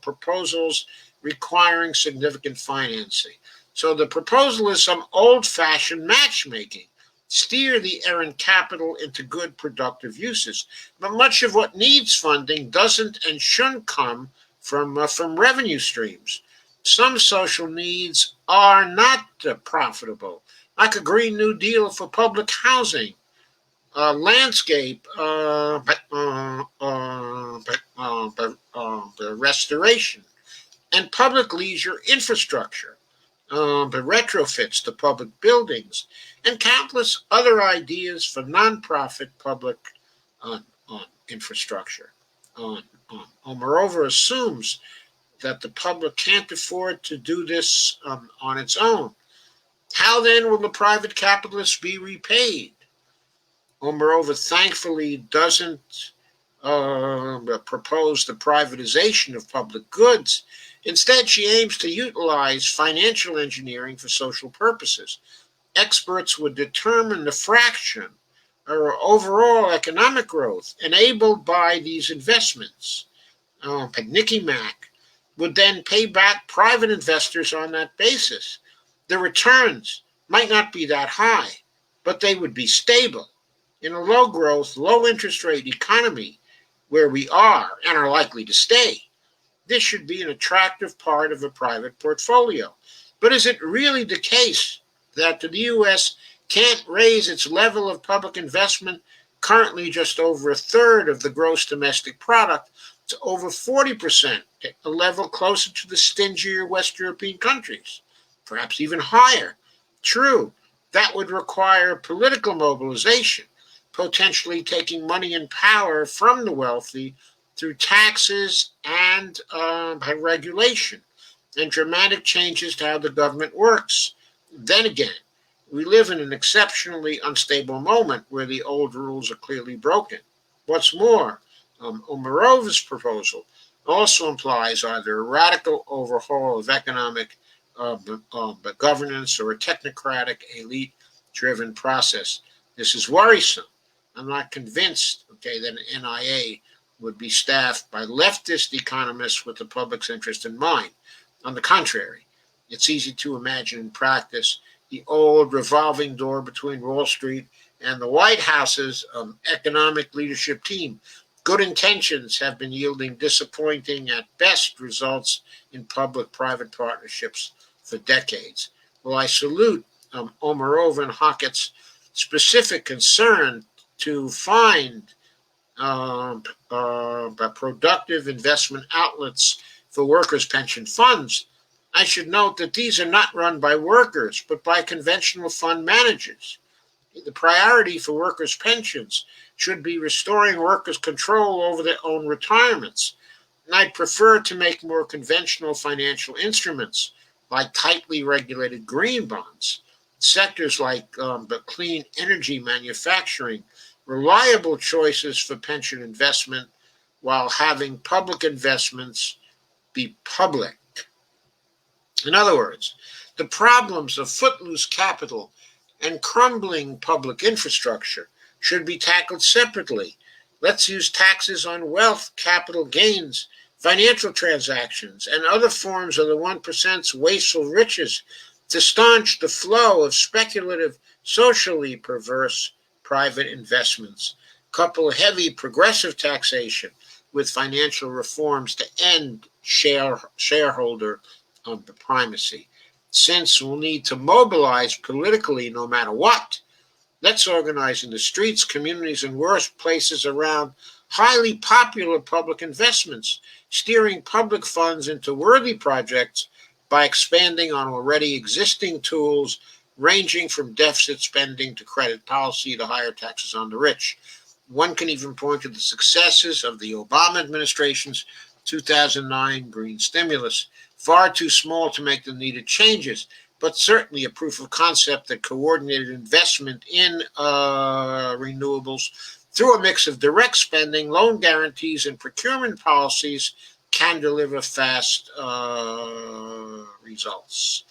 Speaker 1: proposals requiring significant financing. So the proposal is some old fashioned matchmaking. Steer the errant capital into good productive uses. But much of what needs funding doesn't and shouldn't come from revenue streams. Some social needs are not profitable, like a Green New Deal for public housing, landscape restoration, and public leisure infrastructure, the retrofits to public buildings, and countless other ideas for nonprofit public uh, infrastructure. Moreover, assumes that the public can't afford to do this on its own. How then will the private capitalists be repaid? Moreover, thankfully, doesn't propose the privatization of public goods. Instead, she aims to utilize financial engineering for social purposes. Experts would determine the fraction or overall economic growth enabled by these investments. Nicky Mack would then pay back private investors on that basis. The returns might not be that high, but they would be stable. In a low growth, low interest rate economy where we are and are likely to stay, this should be an attractive part of a private portfolio. But is it really the case that the U.S. can't raise its level of public investment, currently just over a third of the gross domestic product, to over 40%, a level closer to the stingier West European countries, perhaps even higher? True, that would require political mobilization, potentially taking money and power from the wealthy through taxes and by regulation, and dramatic changes to how the government works. Then again, we live in an exceptionally unstable moment where the old rules are clearly broken. What's more, Omarova's proposal also implies either a radical overhaul of economic governance or a technocratic, elite driven process. This is worrisome. I'm not convinced, that an NIA would be staffed by leftist economists with the public's interest in mind. On the contrary, it's easy to imagine in practice the old revolving door between Wall Street and the White House's economic leadership team. Good intentions have been yielding disappointing at best results in public-private partnerships for decades. Well, I salute Omarova and Hockett's specific concern to find productive investment outlets for workers' pension funds. I should note that these are not run by workers, but by conventional fund managers. The priority for workers' pensions should be restoring workers' control over their own retirements. And I'd prefer to make more conventional financial instruments, like tightly regulated green bonds, sectors like clean energy manufacturing, reliable choices for pension investment, while having public investments be public. In other words, the problems of footloose capital and crumbling public infrastructure should be tackled separately. Let's use taxes on wealth, capital gains, financial transactions, and other forms of the 1%'s wasteful riches to staunch the flow of speculative, socially perverse private investments. Couple heavy progressive taxation with financial reforms to end shareholder primacy. Since we'll need to mobilize politically no matter what, let's organize in the streets, communities, and workplaces around highly popular public investments, steering public funds into worthy projects by expanding on already existing tools ranging from deficit spending to credit policy to higher taxes on the rich. One can even point to the successes of the Obama administration's 2009 green stimulus, far too small to make the needed changes, but certainly a proof of concept that coordinated investment in renewables through a mix of direct spending, loan guarantees, and procurement policies can deliver fast results.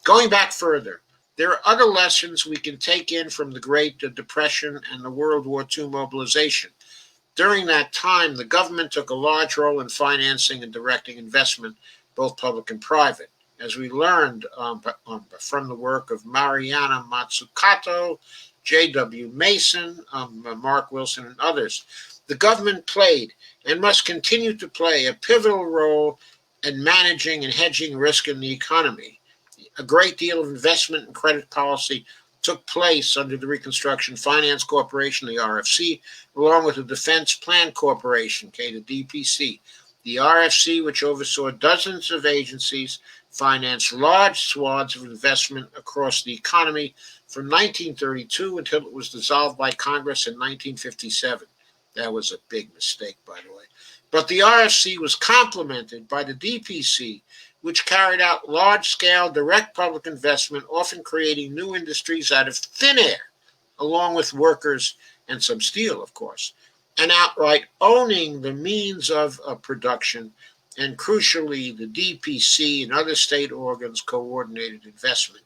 Speaker 1: Going back further, there are other lessons we can take in from the Great Depression and the World War II mobilization. During that time, the government took a large role in financing and directing investment, both public and private. As we learned from the work of Mariana Mazzucato, J.W. Mason, Mark Wilson, and others, the government played and must continue to play a pivotal role in managing and hedging risk in the economy. A great deal of investment and credit policy took place under the Reconstruction Finance Corporation, the RFC, along with the Defense Plan Corporation, the DPC. The RFC, which oversaw dozens of agencies, financed large swaths of investment across the economy from 1932 until it was dissolved by Congress in 1957. That was a big mistake, by the way. But the RFC was complemented by the DPC, which carried out large-scale direct public investment, often creating new industries out of thin air, along with workers and some steel, of course, and outright owning the means of production, and crucially, the DPC and other state organs coordinated investment.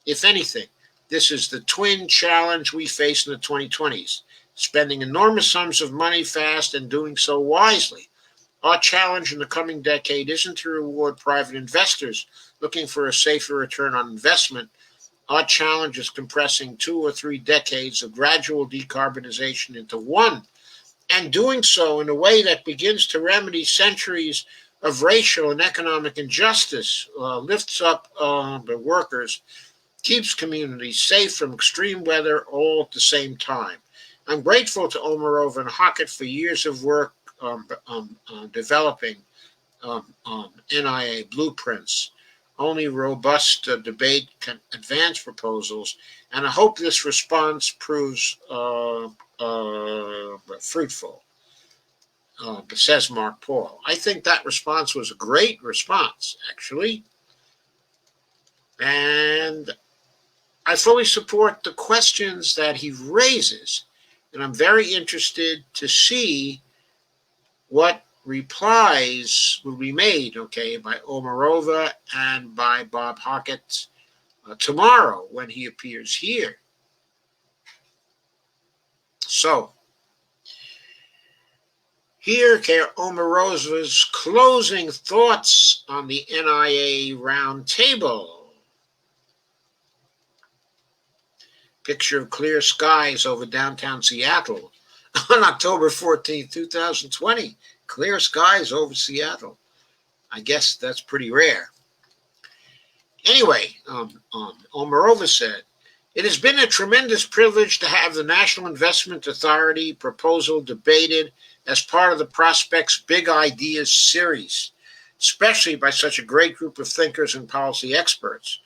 Speaker 1: If anything, this is the twin challenge we face in the 2020s, spending enormous sums of money fast and doing so wisely. Our challenge in the coming decade isn't to reward private investors looking for a safer return on investment. Our challenge is compressing 2 or 3 decades of gradual decarbonization into one, and doing so in a way that begins to remedy centuries of racial and economic injustice, lifts up the workers, keeps communities safe from extreme weather all at the same time. I'm grateful to Omarova and Hockett for years of work developing NIA blueprints. Only robust debate can advance proposals, and I hope this response proves fruitful, says Mark Paul. I think that response was a great response, actually, and I fully support the questions that he raises, and I'm very interested to see what replies will be made, okay, by Omarova and by Bob Hockett tomorrow when he appears here. So, here are Omarova's closing thoughts on the NIA Roundtable. Picture of clear skies over downtown Seattle on October 14, 2020. Clear skies over Seattle. I guess that's pretty rare. Anyway, Omarova said, it has been a tremendous privilege to have the National Investment Authority proposal debated as part of the Prospects Big Ideas series, especially by such a great group of thinkers and policy experts.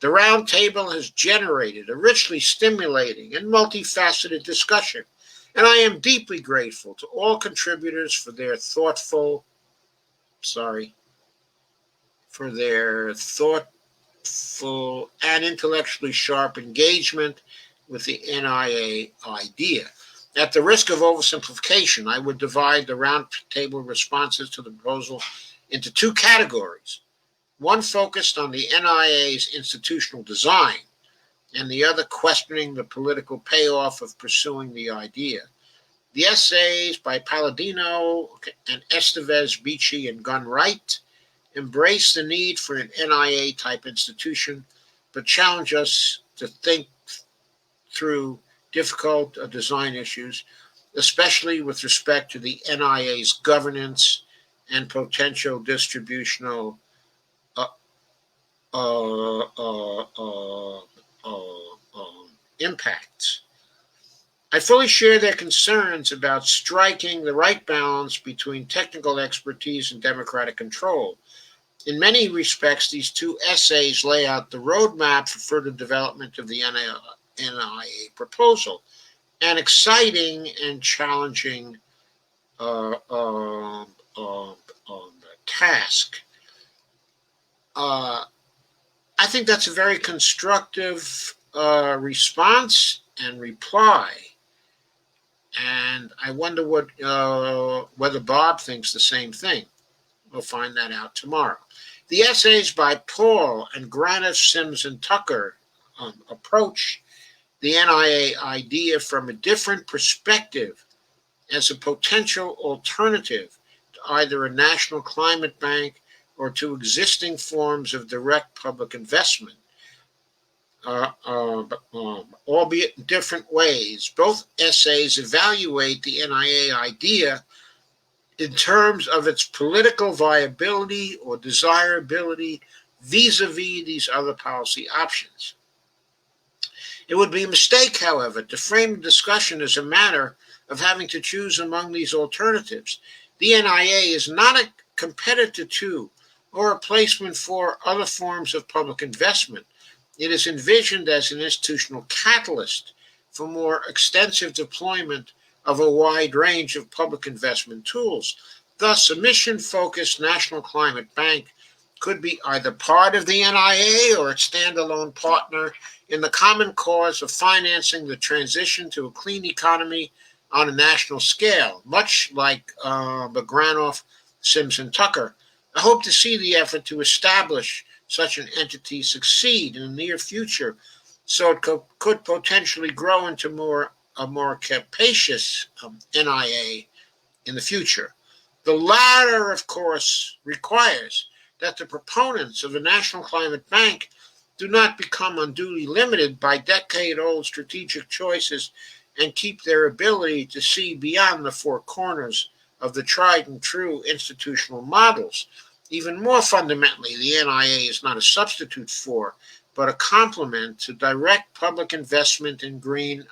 Speaker 1: The Roundtable has generated a richly stimulating and multifaceted discussion, and I am deeply grateful to all contributors for their thoughtful and intellectually sharp engagement with the NIA idea. At the risk of oversimplification, I would divide the roundtable responses to the proposal into two categories. One focused on the NIA's institutional design, and the other questioning the political payoff of pursuing the idea. The essays by Palladino and Estevez, Beachy, and Gunn Wright embrace the need for an NIA-type institution, but challenge us to think through difficult design issues, especially with respect to the NIA's governance and potential distributional impacts. I fully share their concerns about striking the right balance between technical expertise and democratic control. In many respects, these two essays lay out the roadmap for further development of the NIA proposal, an exciting and challenging task. I think that's a very constructive response and reply. And I wonder whether Bob thinks the same thing. We'll find that out tomorrow. The essays by Paul and Graniff, Sims, and Tucker approach the NIA idea from a different perspective as a potential alternative to either a national climate bank or to existing forms of direct public investment, albeit in different ways. Both essays evaluate the NIA idea in terms of its political viability or desirability vis-a-vis these other policy options. It would be a mistake, however, to frame the discussion as a matter of having to choose among these alternatives. The NIA is not a competitor to or a replacement for other forms of public investment. It is envisioned as an institutional catalyst for more extensive deployment of a wide range of public investment tools. Thus, a mission-focused national climate bank could be either part of the NIA or its standalone partner in the common cause of financing the transition to a clean economy on a national scale, much like Granoff, Sims, and Tucker. I hope to see the effort to establish such an entity succeed in the near future, so it could potentially grow into a more capacious NIA in the future. The latter, of course, requires that the proponents of a national climate bank do not become unduly limited by decade-old strategic choices and keep their ability to see beyond the four corners of the tried and true institutional models. Even more fundamentally, the NIA is not a substitute for, but a complement to direct public investment in green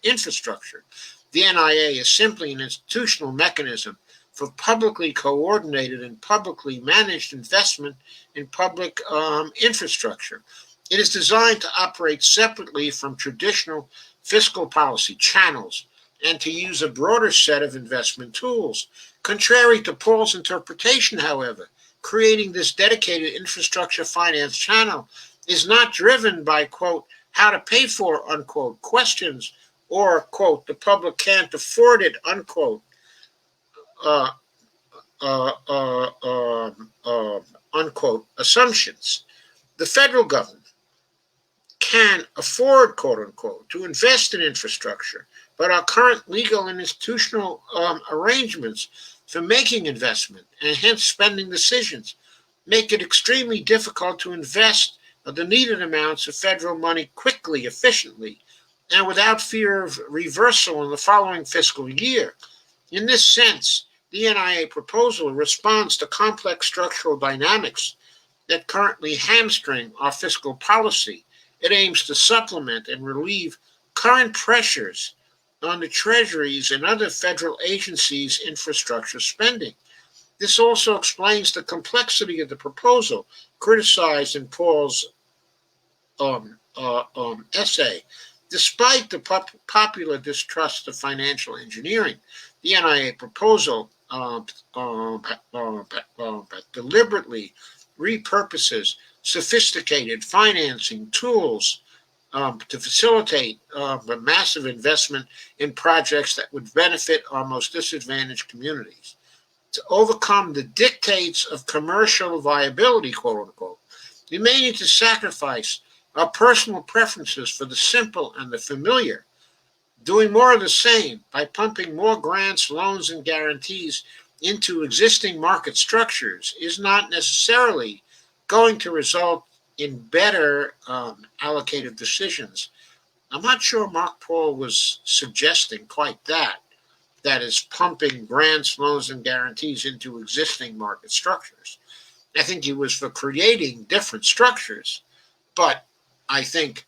Speaker 1: infrastructure. The NIA is simply an institutional mechanism for publicly coordinated and publicly managed investment in public infrastructure. It is designed to operate separately from traditional fiscal policy channels and to use a broader set of investment tools. Contrary to Paul's interpretation, however, creating this dedicated infrastructure finance channel is not driven by, quote, how to pay for, unquote, questions or, quote, the public can't afford it, unquote, uh, unquote, assumptions. The federal government can afford, quote unquote, to invest in infrastructure, but our current legal and institutional arrangements for making investment and hence spending decisions make it extremely difficult to invest the needed amounts of federal money quickly, efficiently, and without fear of reversal in the following fiscal year. In this sense, the NIA proposal responds to complex structural dynamics that currently hamstring our fiscal policy. It aims to supplement and relieve current pressures on the treasuries and other federal agencies' infrastructure spending. This also explains the complexity of the proposal criticized in Paul's essay. Despite the popular distrust of financial engineering, the NIA proposal deliberately repurposes sophisticated financing tools to facilitate a massive investment in projects that would benefit our most disadvantaged communities. To overcome the dictates of commercial viability, quote unquote, we may need to sacrifice our personal preferences for the simple and the familiar. Doing more of the same by pumping more grants, loans, and guarantees into existing market structures is not necessarily going to result in better allocative decisions. I'm not sure Mark Paul was suggesting quite that. That is, pumping grants, loans, and guarantees into existing market structures. I think he was for creating different structures, but I think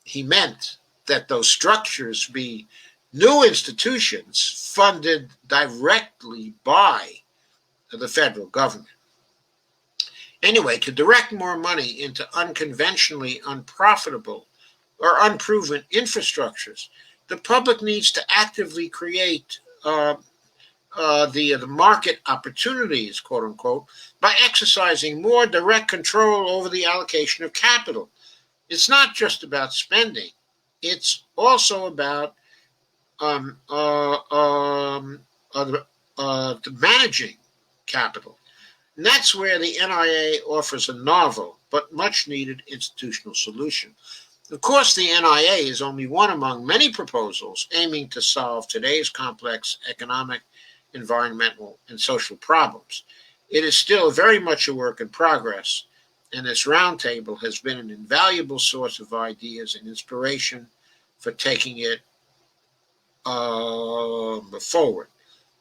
Speaker 1: he meant that those structures be new institutions funded directly by the federal government. Anyway, to direct more money into unconventionally unprofitable or unproven infrastructures, the public needs to actively create the market opportunities, quote unquote, by exercising more direct control over the allocation of capital. It's not just about spending, it's also about managing capital. And that's where the NIA offers a novel but much needed institutional solution. Of course, the NIA is only one among many proposals aiming to solve today's complex economic, environmental, and social problems. It is still very much a work in progress, and this roundtable has been an invaluable source of ideas and inspiration for taking it forward.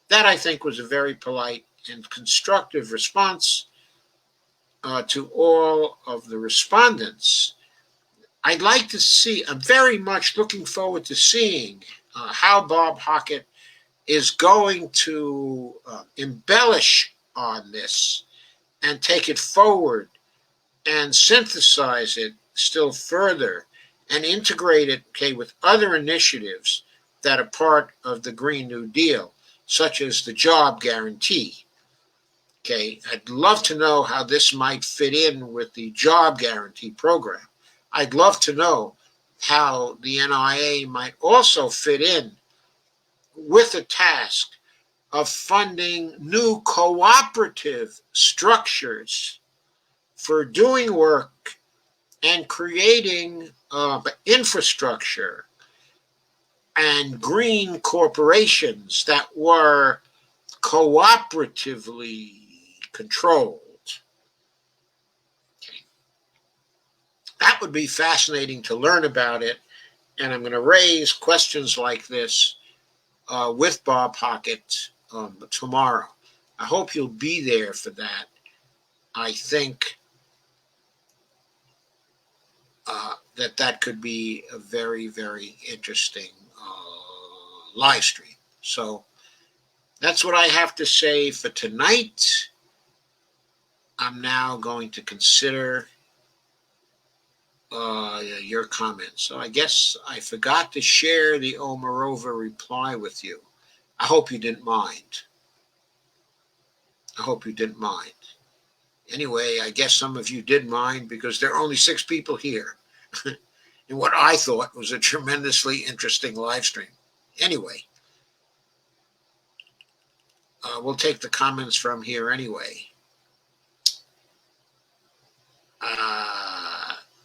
Speaker 1: That, I think, was a very polite and constructive response to all of the respondents. I'd like to see, I'm very much looking forward to seeing how Bob Hockett is going to embellish on this and take it forward and synthesize it still further and integrate it, okay, with other initiatives that are part of the Green New Deal, such as the job guarantee. Okay, I'd love to know how this might fit in with the job guarantee program. I'd love to know how the NIA might also fit in with the task of funding new cooperative structures for doing work and creating infrastructure and green corporations that were cooperatively controlled. Okay. That would be fascinating to learn about it, and I'm going to raise questions like this with Bob Hockett tomorrow. I hope you'll be there for that. I think that could be a very, very interesting live stream. So that's what I have to say for tonight. I'm now going to consider your comments. So I guess I forgot to share the Omarova reply with you. I hope you didn't mind. I hope you didn't mind. Anyway, I guess some of you did mind because there are only 6 people here in what I thought was a tremendously interesting live stream. Anyway, we'll take the comments from here anyway.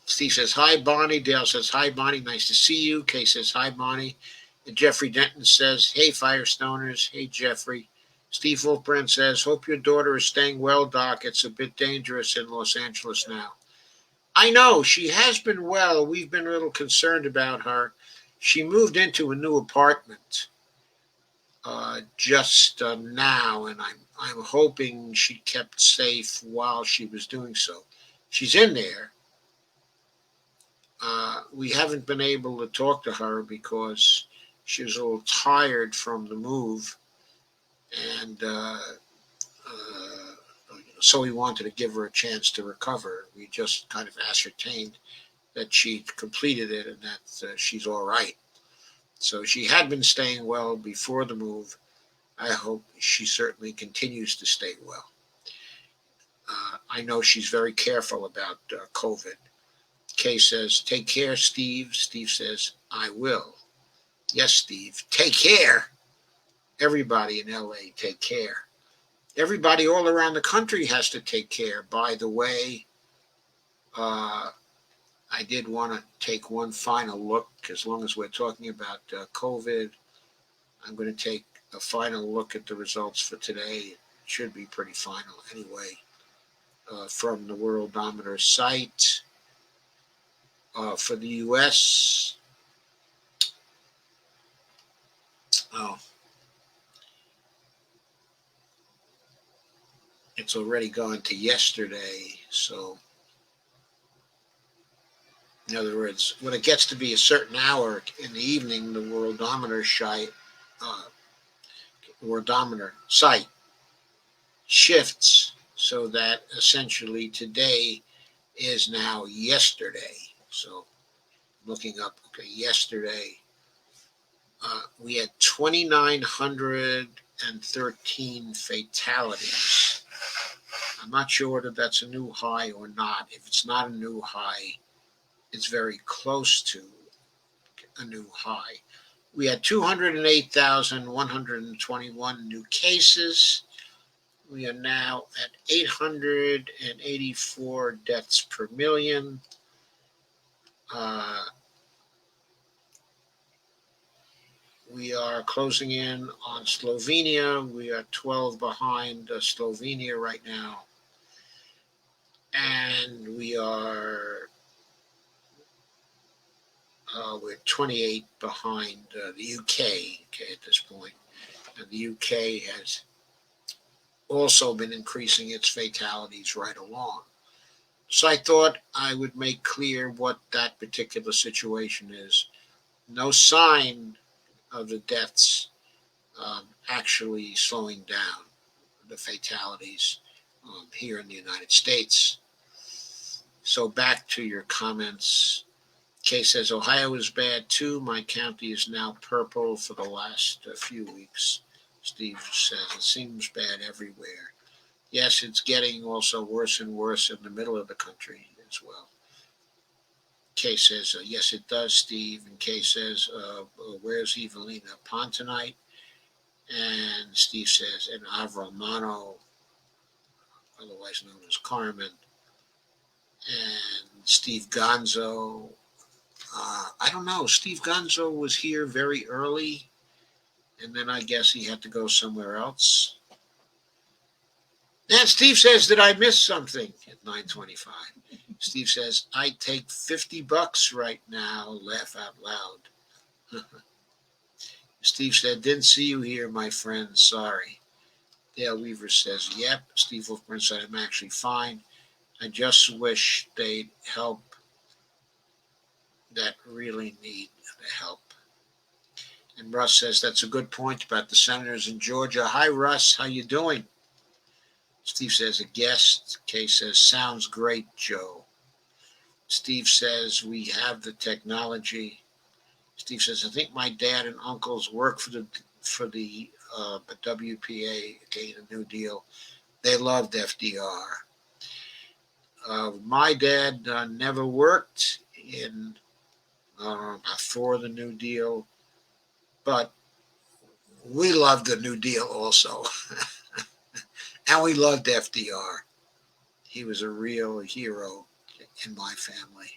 Speaker 1: Steve says, hi, Bonnie. Dale says, hi, Bonnie. Nice to see you. Kay says, hi, Bonnie. And Jeffrey Denton says, hey, Firestoners. Hey, Jeffrey. Steve Wolfbrand says, hope your daughter is staying well, Doc. It's a bit dangerous in Los Angeles now. I know. She has been well. We've been a little concerned about her. She moved into a new apartment just now, and I'm hoping she kept safe while she was doing so. She's in there. We haven't been able to talk to her because she was a little tired from the move, and so we wanted to give her a chance to recover. We just kind of ascertained that she completed it and that she's all right. So she had been staying well before the move. I hope she certainly continues to stay well. I know she's very careful about COVID. Kay says, take care, Steve. Steve says, I will. Yes, Steve, take care. Everybody in LA, take care. Everybody all around the country has to take care. By the way, I did want to take one final look. As long as we're talking about COVID, I'm going to take a final look at the results for today. It should be pretty final anyway. From the Worldometer site. For the U.S., it's already gone to yesterday. So, in other words, when it gets to be a certain hour in the evening, the Worldometer site shifts so that essentially today is now yesterday. So, looking up, okay, yesterday, we had 2,913 fatalities. I'm not sure whether that's a new high or not. If it's not a new high, it's very close to a new high. We had 208,121 new cases. We are now at 884 deaths per million. We are closing in on Slovenia. We are 12 behind Slovenia right now. And we're 28 behind the UK at this point. And the UK has also been increasing its fatalities right along. So I thought I would make clear what that particular situation is. No sign of the deaths actually slowing down the fatalities here in the United States. So back to your comments. Kay says, Ohio is bad too. My county is now purple for the last few weeks. Steve says, it seems bad everywhere. Yes, it's getting also worse and worse in the middle of the country as well. Kay says, yes, it does, Steve. And Kay says, where's Evelina Pontonite? And Steve says, and Avromano, otherwise known as Carmen. And Steve Gonzo. I don't know. Steve Gonzo was here very early, and then I guess he had to go somewhere else. And Steve says, did I miss something at 9:25? Steve says, I'd take $50 right now. Laugh out loud. Steve said, didn't see you here, my friend. Sorry. Dale Weaver says, yep. Steve Wolfburn said, I'm actually fine. I just wish they'd help that really need the help. And Russ says, that's a good point about the senators in Georgia. Hi, Russ. How you doing? Steve says, a guest. Kay says, sounds great, Joe. Steve says, we have the technology. Steve says, I think my dad and uncles work for the WPA, okay, the New Deal. They loved FDR. My dad never worked in for the New Deal, but we loved the New Deal also. And we loved FDR. He was a real hero in my family.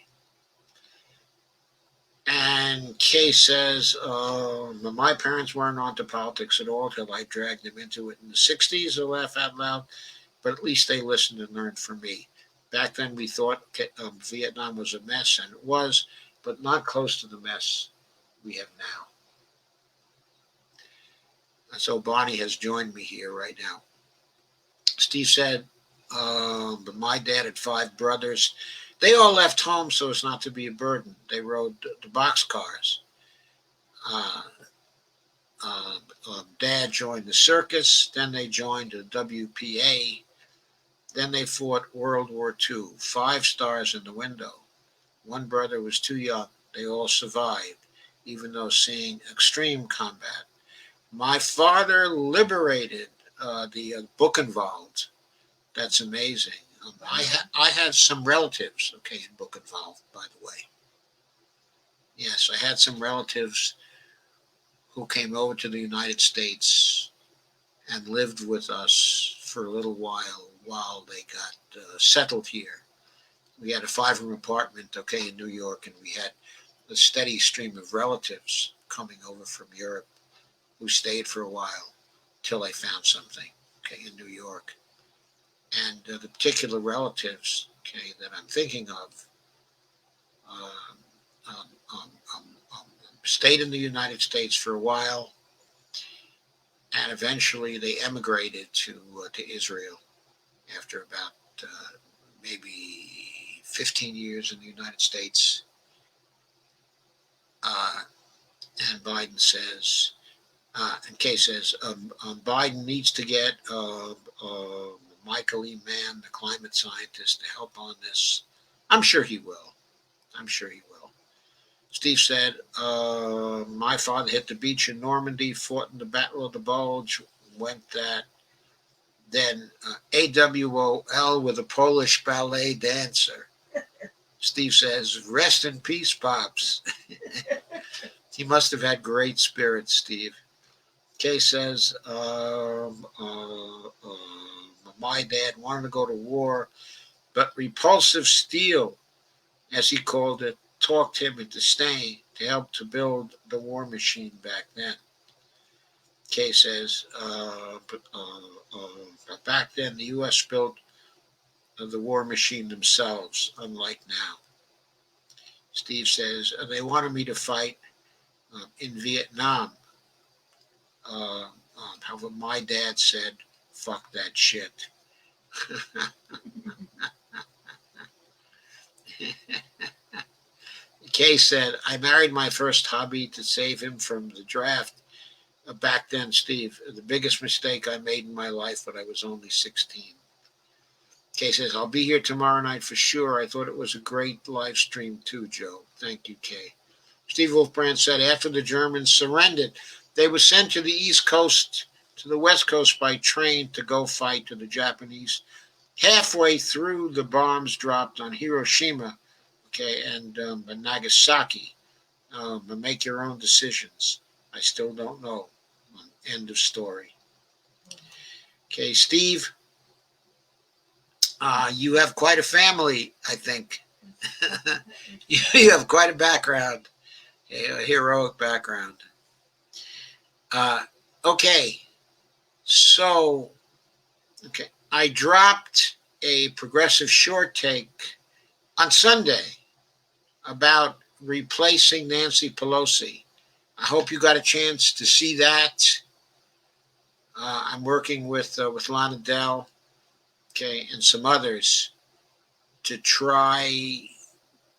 Speaker 1: And Kay says, my parents weren't onto politics at all till I dragged them into it in the 60s. I laugh out loud, but at least they listened and learned from me. Back then we thought Vietnam was a mess, and it was, but not close to the mess we have now. And so Bonnie has joined me here right now. Steve said, but my dad had 5 brothers. They all left home so as not to be a burden. They rode the boxcars. Dad joined the circus. Then they joined the WPA. Then they fought World War II. 5 stars in the window. One brother was too young. They all survived, even though seeing extreme combat. My father liberated the Buchenwald. That's amazing. I had some relatives, okay, in Buchenwald, by the way. Yes, I had some relatives who came over to the United States and lived with us for a little while they got settled here. We had a 5-room apartment, okay, in New York, and we had a steady stream of relatives coming over from Europe who stayed for a while till they found something, okay, in New York. And the particular relatives, okay, that I'm thinking of stayed in the United States for a while, and eventually they emigrated to Israel after about maybe 15 years in the United States. And Biden says, and Kay says, Biden needs to get Michael E. Mann, the climate scientist, to help on this. I'm sure he will. Steve said, my father hit the beach in Normandy, fought in the Battle of the Bulge, went that. Then AWOL with a Polish ballet dancer. Steve says, rest in peace, Pops. He must have had great spirits, Steve. Kay says, my dad wanted to go to war, but repulsive steel, as he called it, talked him into staying to help to build the war machine back then. Kay says, but back then the U.S. built the war machine themselves, unlike now. Steve says, they wanted me to fight in Vietnam. However, my dad said, fuck that shit. Kay said, I married my first hubby to save him from the draft. Back then, Steve, the biggest mistake I made in my life when I was only 16. Kay says, I'll be here tomorrow night for sure. I thought it was a great live stream too, Joe. Thank you, Kay. Steve Wolfbrand said, after the Germans surrendered, they were sent to the East Coast, to the West Coast by train to go fight to the Japanese. Halfway through, the bombs dropped on Hiroshima, okay, and Nagasaki. Make your own decisions. I still don't know. End of story. Okay, Steve, you have quite a family, I think. You have quite a background, a heroic background. Okay, so, I dropped a progressive short take on Sunday about replacing Nancy Pelosi. I hope you got a chance to see that. I'm working with Lana Dell, okay, and some others to try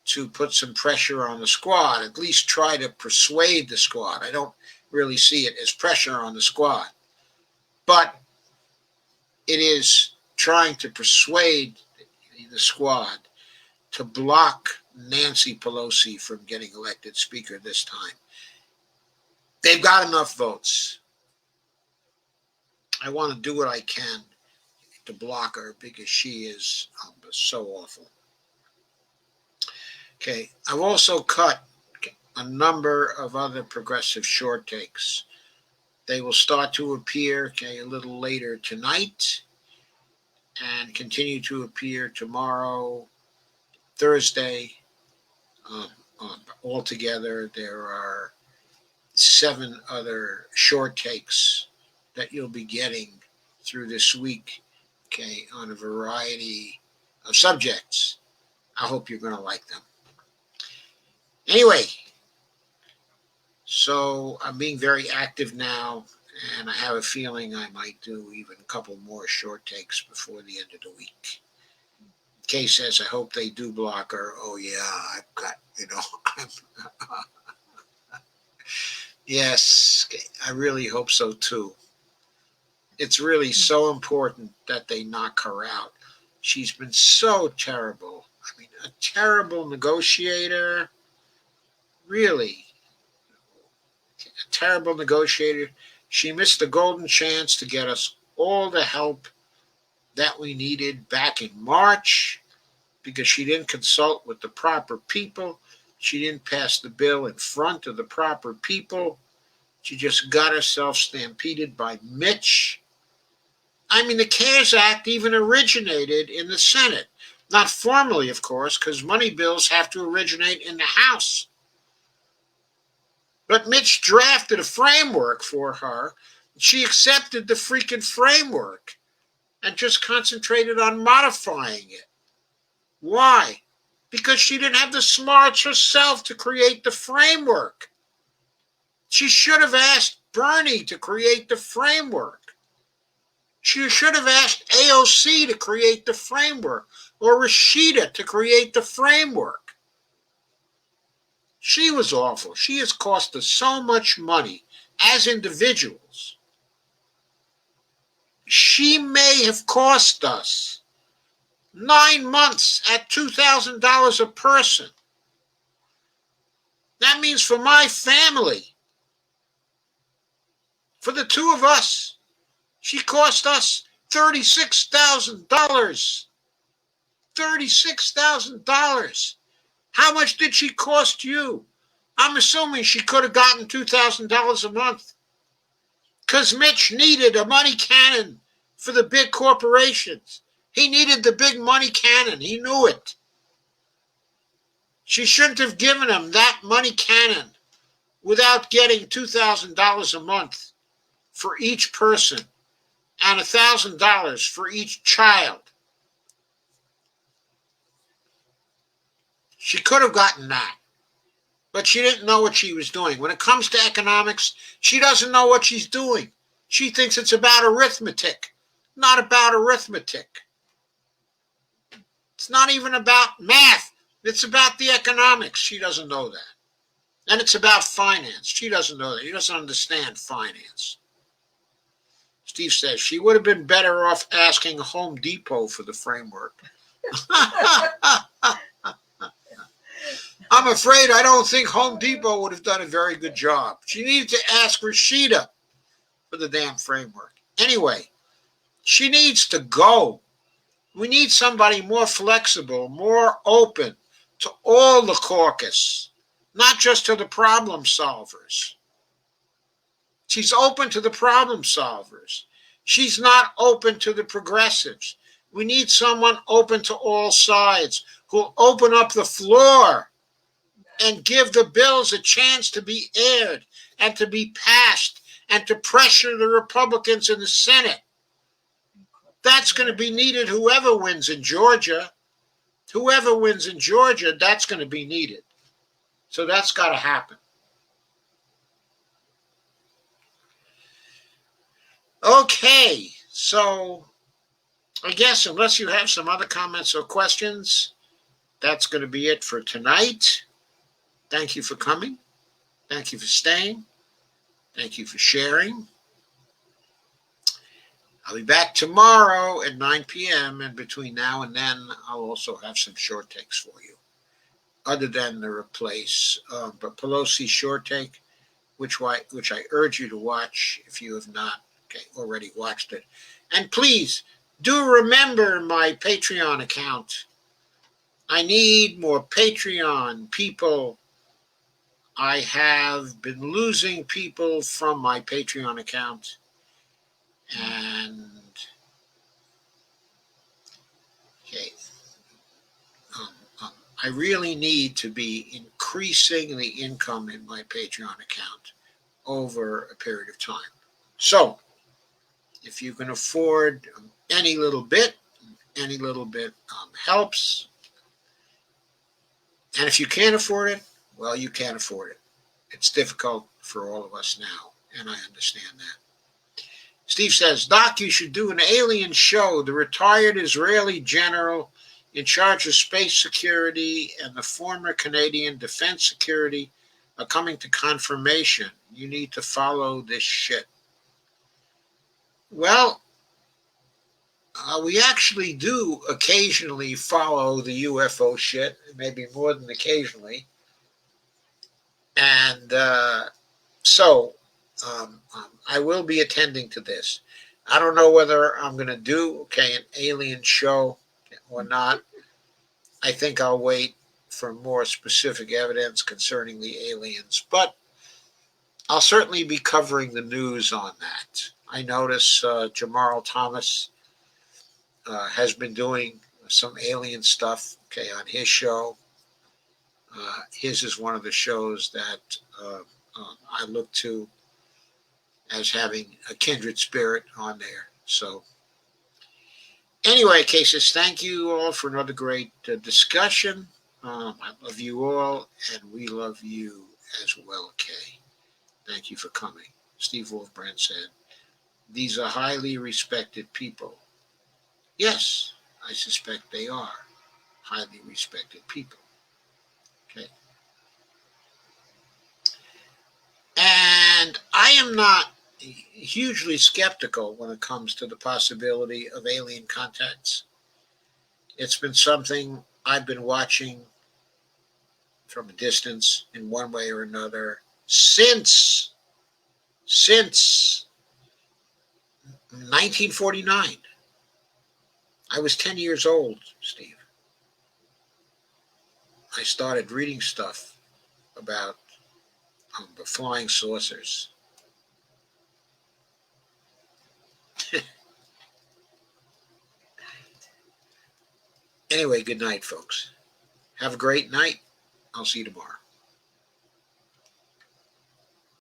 Speaker 1: to put some pressure on the squad, at least try to persuade the squad. I don't really see it as pressure on the squad, but it is trying to persuade the squad to block Nancy Pelosi from getting elected Speaker this time. They've got enough votes. I want to do what I can to block her because she is so awful. Okay, I've also cut a number of other progressive short takes. They will start to appear a little later tonight and continue to appear tomorrow, Thursday. Altogether, there are 7 other short takes that you'll be getting through this week, on a variety of subjects. I hope you're going to like them. Anyway, so I'm being very active now, and I have a feeling I might do even a couple more short takes before the end of the week. Kay says, I hope they do block her. Oh, yeah, I've got, yes, I really hope so, too. It's really so important that they knock her out. She's been so terrible. I mean, a terrible negotiator. Really, a terrible negotiator. She missed the golden chance to get us all the help that we needed back in March because she didn't consult with the proper people. She didn't pass the bill in front of the proper people. She just got herself stampeded by Mitch. I mean, the CARES Act even originated in the Senate. Not formally, of course, because money bills have to originate in the House. But Mitch drafted a framework for her. She accepted the freaking framework and just concentrated on modifying it. Why? Because she didn't have the smarts herself to create the framework. She should have asked Bernie to create the framework. She should have asked AOC to create the framework or Rashida to create the framework. She was awful. She has cost us so much money as individuals. She may have cost us 9 months at $2,000 a person. That means for my family, for the two of us, she cost us $36,000. $36,000. How much did she cost you? I'm assuming she could have gotten $2,000 a month because Mitch needed a money cannon for the big corporations. He needed the big money cannon. He knew it. She shouldn't have given him that money cannon without getting $2,000 a month for each person and $1,000 for each child. She could have gotten that, but she didn't know what she was doing. When it comes to economics, she doesn't know what she's doing. She thinks it's about arithmetic, not about arithmetic. It's not even about math. It's about the economics. She doesn't know that. And it's about finance. She doesn't know that. She doesn't understand finance. Steve says she would have been better off asking Home Depot for the framework. I'm afraid I don't think Home Depot would have done a very good job. She needed to ask Rashida for the damn framework. Anyway, she needs to go. We need somebody more flexible, more open to all the caucus, not just to the problem solvers. She's open to the problem solvers. She's not open to the progressives. We need someone open to all sides who'll open up the floor and give the bills a chance to be aired and to be passed and to pressure the Republicans in the Senate. That's going to be needed whoever wins in Georgia. Whoever wins in Georgia, that's going to be needed. So that's got to happen. Okay, so I guess unless you have some other comments or questions, that's going to be it for tonight. Thank you for coming. Thank you for staying. Thank you for sharing. I'll be back tomorrow at 9 p.m. And between now and then, I'll also have some short takes for you, other than the replace. But Pelosi's short take, which I urge you to watch if you have not already watched it. And please do remember my Patreon account. I need more Patreon people. I have been losing people from my Patreon account. And okay, um, um, I really need to be increasing the income in my Patreon account over a period of time. So, if you can afford any little bit helps. And if you can't afford it, well, you can't afford it. It's difficult for all of us now, and I understand that. Steve says, Doc, you should do an alien show. The retired Israeli general in charge of space security and the former Canadian defense security are coming to confirmation. You need to follow this shit. Well, we actually do occasionally follow the UFO shit, maybe more than occasionally. And so I will be attending to this. I don't know whether I'm going to do an alien show or not. I think I'll wait for more specific evidence concerning the aliens, but I'll certainly be covering the news on that. I notice Jamarl Thomas has been doing some alien stuff on his show. His is one of the shows that I look to as having a kindred spirit on there. So anyway, cases, thank you all for another great discussion. I love you all, and we love you as well, Kay. Thank you for coming. Steve Wolfbrand said, these are highly respected people. Yes, I suspect they are highly respected people. Okay. And I am not hugely skeptical when it comes to the possibility of alien contacts. It's been something I've been watching from a distance in one way or another since 1949. I was 10 years old, Steve. I started reading stuff about the flying saucers. Anyway, good night, folks. Have a great night. I'll see you tomorrow.